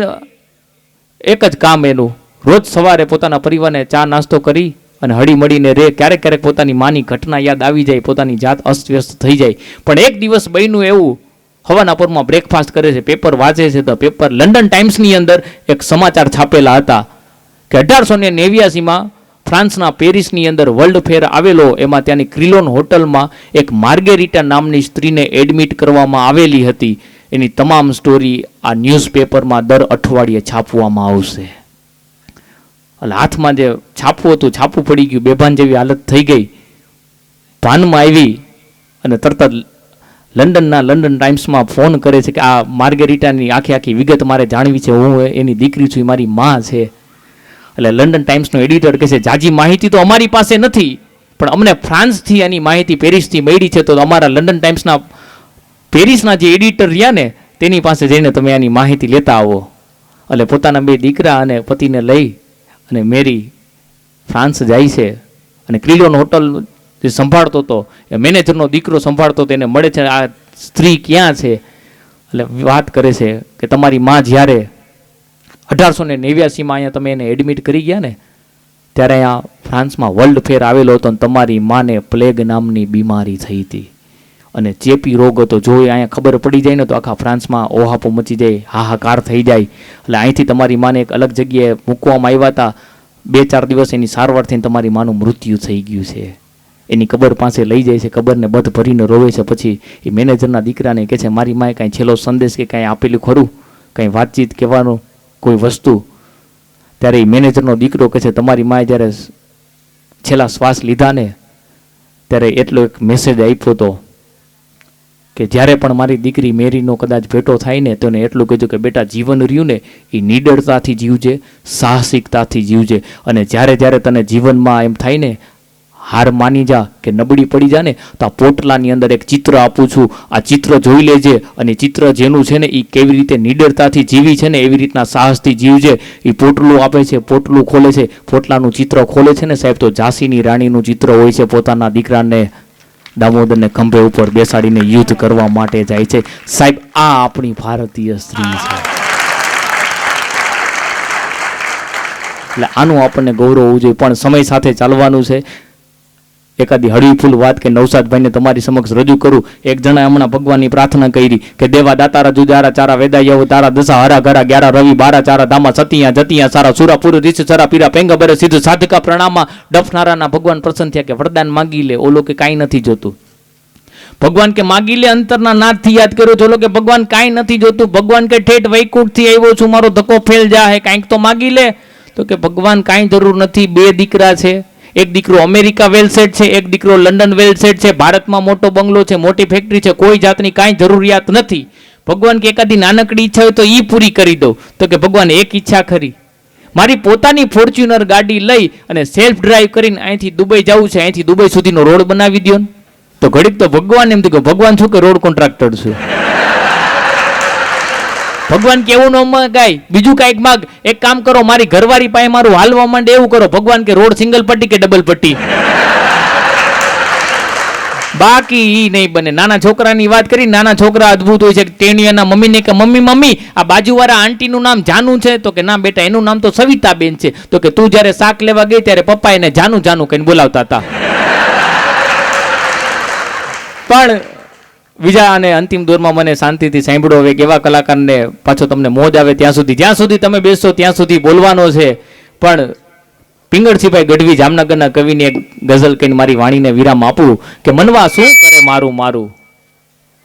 એક જ કામ એનું, રોજ સવારે પોતાના પરિવારને ચા નાસ્તો કરી અને હળી મળીને રે. ક્યારેક ક્યારેક પોતાની માની ઘટના યાદ આવી જાય, પોતાની જાત અસ્તવ્યસ્ત થઈ જાય. પણ એક દિવસ બન્યું એવું, હવાના પોરમાં બ્રેકફાસ્ટ કરે છે, પેપર વાંચે છે, તો પેપર લંડન ટાઈમ્સની અંદર એક સમાચાર છાપેલા હતા કે 1889માં ફ્રાન્સના પેરિસની અંદર વર્લ્ડ ફેર આવેલો, એમાં ત્યાંની ક્રિલોન હોટલમાં એક માર્ગેરિટા નામની સ્ત્રીને એડમિટ કરવામાં આવેલી હતી. એની તમામ સ્ટોરી આ ન્યૂઝપેપરમાં દર અઠવાડિયે છાપવામાં આવશે. એટલે હાથમાં જે છાપવું હતું છાપું પડી ગયું, બેભાન જેવી હાલત થઈ ગઈ. ભાનમાં આવી અને તરત જ લંડન ટાઈમ્સમાં ફોન કરે છે કે આ માર્ગેરિટાની આખી વિગત મારે જાણવી છે, હું એની દીકરી છું, મારી માં છે. એટલે લંડન ટાઈમ્સનો એડિટર કહે છે જાજી માહિતી તો અમારી પાસે નથી, પણ અમને ફ્રાન્સથી એની માહિતી પેરિસથી મળી છે, તો અમારા લંડન ટાઈમ્સના પેરિસના જે એડિટર રહ્યા ને તેની પાસે જઈને તમે આની માહિતી લેતા આવો. એટલે પોતાના 2 દીકરા અને પતિને લઈ અને મેરી ફ્રાન્સ જાય છે. અને ક્રિલોન હોટલ જે સંભાળતો હતો એ મેનેજરનો દીકરો સંભાળતો હતો, એને મળે છે આ સ્ત્રી ક્યાં છે. એટલે વાત કરે છે કે તમારી માં જ્યારે 1889માં અહીંયા તમે એને એડમિટ કરી ગયા ને, ત્યારે અહીંયા ફ્રાન્સમાં વર્લ્ડ ફેર આવેલો હતો, અને તમારી માને પ્લેગ નામની બીમારી થઈ હતી અને ચેપી રોગ હતો. જો અહીંયા ખબર પડી જાય ને તો આખા ફ્રાન્સમાં ઓહાપો મચી જાય, હાહાકાર થઈ જાય. એટલે અહીંથી તમારી માને એક અલગ જગ્યાએ મૂકવામાં આવ્યા હતા. 2-4 દિવસ એની સારવાર થઈને તમારી માનું મૃત્યુ થઈ ગયું છે. એની કબર પાસે લઈ જાય છે, કબરને બધ ભરીને રોવે છે. પછી એ મેનેજરના દીકરાને કહે છે મારી માએ કાંઈ છેલ્લો સંદેશ કે કાંઈ આપેલું ખરું, કાંઈ વાતચીત કહેવાનું કોઈ વસ્તુ? ત્યારે એ મેનેજરનો દીકરો કહે છે તમારી માએ જ્યારે છેલ્લા શ્વાસ લીધા ને ત્યારે એટલો એક મેસેજ આપ્યો હતો કે જ્યારે પણ મારી દીકરી મેરીનો કદાચ ભેટો થાય ને તો એને એટલું કીધું કે બેટા જીવન રહ્યું ને એ નિડરતાથી જીવજે, સાહસિકતાથી જીવજે, અને જ્યારે જ્યારે તને જીવનમાં એમ થાય ને હાર માની જા કે નબળી પડી જા ને તો આ પોટલાની અંદર એક ચિત્ર આપું છું, આ ચિત્ર જોઈ લેજે, અને ચિત્ર જેનું છે ને એ કેવી રીતે નિડરતાથી જીવી છે ને એવી રીતના સાહસથી જીવજે. એ પોટલું આપે છે, પોટલું ખોલે છે, પોટલાનું ચિત્ર ખોલે છે ને સાહેબ તો ઝાંસીની રાણીનું ચિત્ર હોય છે. પોતાના દીકરાને દામોદરને ખંભે ઉપર બેસાડીને યુદ્ધ કરવા માટે જાય છે. સાહેબ આ આપણી ભારતીય સ્ત્રી છે. એટલે આનું આપણને ગૌરવ હોવું જોઈએ, પણ સમય સાથે ચાલવાનું છે. એકાદી હળવી ફૂલ વાત કે નવસાદભાઈને તમારી સમક્ષ રજૂ કરું. એક જણા હમણાં ભગવાનની પ્રાર્થના કરી કે દેવા દાતારા જુજારા ચારા વેદાયા તારા દશા હરા ઘરા 11 રવિ 12 ચારા ધામા સતિયા જતિયા સારા સુરાપુર રીચ ચરા પીરા પેંગા બરે સિદ્ધ સાધકા પ્રણામા. ડફનારાના ભગવાન પ્રસન્ન થયા કે વરદાન માગી લે, ઓલો કે કાંઈ નથી જોતું. ભગવાન કે માગી લે અંતરના નાથથી યાદ કર્યો, ચોલો કે ભગવાન કાંઈ નથી જોતું. ભગવાન કે ઠેઠ વૈકુંઠથી આવ્યો છું, મારો ધક્કો ફેલ જા હે, કાંઈક તો માગી લે. તો કે ભગવાન કાંઈ જરૂર નથી, 2 દીકરા છે, એક દીકરો અમેરિકા વેલ સેટ છે, એક દીકરો લંડન વેલ સેટ છે, ભારતમાં મોટો બંગલો છે, મોટી ફેક્ટરી છે, કોઈ જાતની કાંઈ જરૂરિયાત નથી. ભગવાન કે એકાદી નાનકડી ઈચ્છા હોય તો એ પૂરી કરી દો. તો કે ભગવાન એક ઈચ્છા ખરી, મારી પોતાની ફોર્ચ્યુનર ગાડી લઈ અને સેલ્ફ ડ્રાઈવ કરીને અહીંથી દુબઈ જવું છે, અહીંથી દુબઈ સુધીનો રોડ બનાવી દો ને. તો ઘડીક તો ભગવાન એમ થયું કે ભગવાન શું કે રોડ કોન્ટ્રાક્ટર છું. ભગવાન કેવું ન મગાય, બીજું કાંઈક માગ. એક કામ કરો, મારી ઘરવાળી પાસે મારું હાલવા માંડે એવું કરો. ભગવાન કે રોડ સિંગલ પટ્ટી કે ડબલ પટ્ટી? બાકી ઈ નહીં બને. નાના છોકરાની વાત કરી, નાના છોકરા અદ્ભુત હોય છે. ટેણીયાના મમ્મીને કે મમ્મી મમ્મી આ બાજુવાળા આંટીનું નામ જાનુ છે? તો કે ના બેટા, એનું નામ તો સવિતાબેન છે. તો કે તું જ્યારે શાક લેવા ગઈ ત્યારે પપ્પા એને જાનુ જાનુ કહીને બોલાવતા હતા. પણ બીજા અને અંતિમ દોરમાં મને શાંતિથી સાંભળો. હવે એવા કલાકારને પાછો તમને મોજ આવે ત્યાં સુધી, જ્યાં સુધી તમે બેસો ત્યાં સુધી બોલવાનો છે. પણ પિંગળસિંહભાઈ ગઢવી જામનગરના કવિને એક ગઝલ કહીને મારી વાણીને વિરામ આપું કે મનવા શું કરે મારું મારું,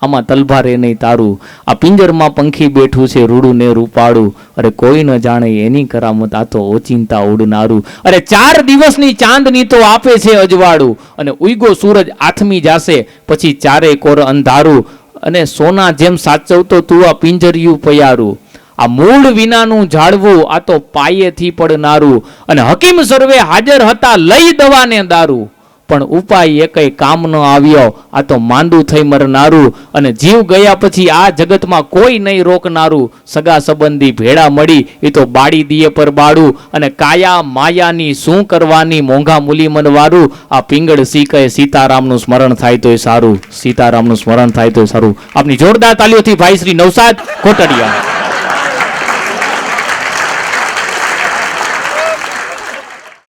આમાં તલભારે નહીં તારું. આ પિંજરમાં પંખી બેઠું છે રૂડું ને રૂપાળું, અરે કોઈ ન જાણે એની કરામત, આ તો ઓચિંતા ઉડનારું. અરે 4 દિવસની ચાંદની તો આપે છે અજવાળું, અને ઉઈગો સૂરજ આથમી જાશે પછી ચારે કોર અંધારું. અને સોના જેમ સાચવતો તું આ પિંજરિયું પયારું, આ મૂળ વિનાનું ઝાડવું આ તો પાયેથી પડનારું. અને હકીમ સર્વે હાજર હતા લઈ દવાને દારૂ, પણ ઉપાય એકય કામ ન આવ્યો, આ તો માંદું થઈ મરનારું. અને જીવ ગયા પછી આ જગતમાં કોઈ નહીં રોકનારું, સગા સંબંધી ભેળા મળી એ તો બાળી દીએ પર બાળું. અને કાયા માયાની શું કરવાની મોંઘા મૂલી મનવારું, આ પિંગળસિંહ કહે સીતારામનું સ્મરણ થાય તોય સારું, સીતારામનું સ્મરણ થાય તોય સારું. આપની જોરદાર તાલીઓથી ભાઈ શ્રી નવસાદ કોટડિયા.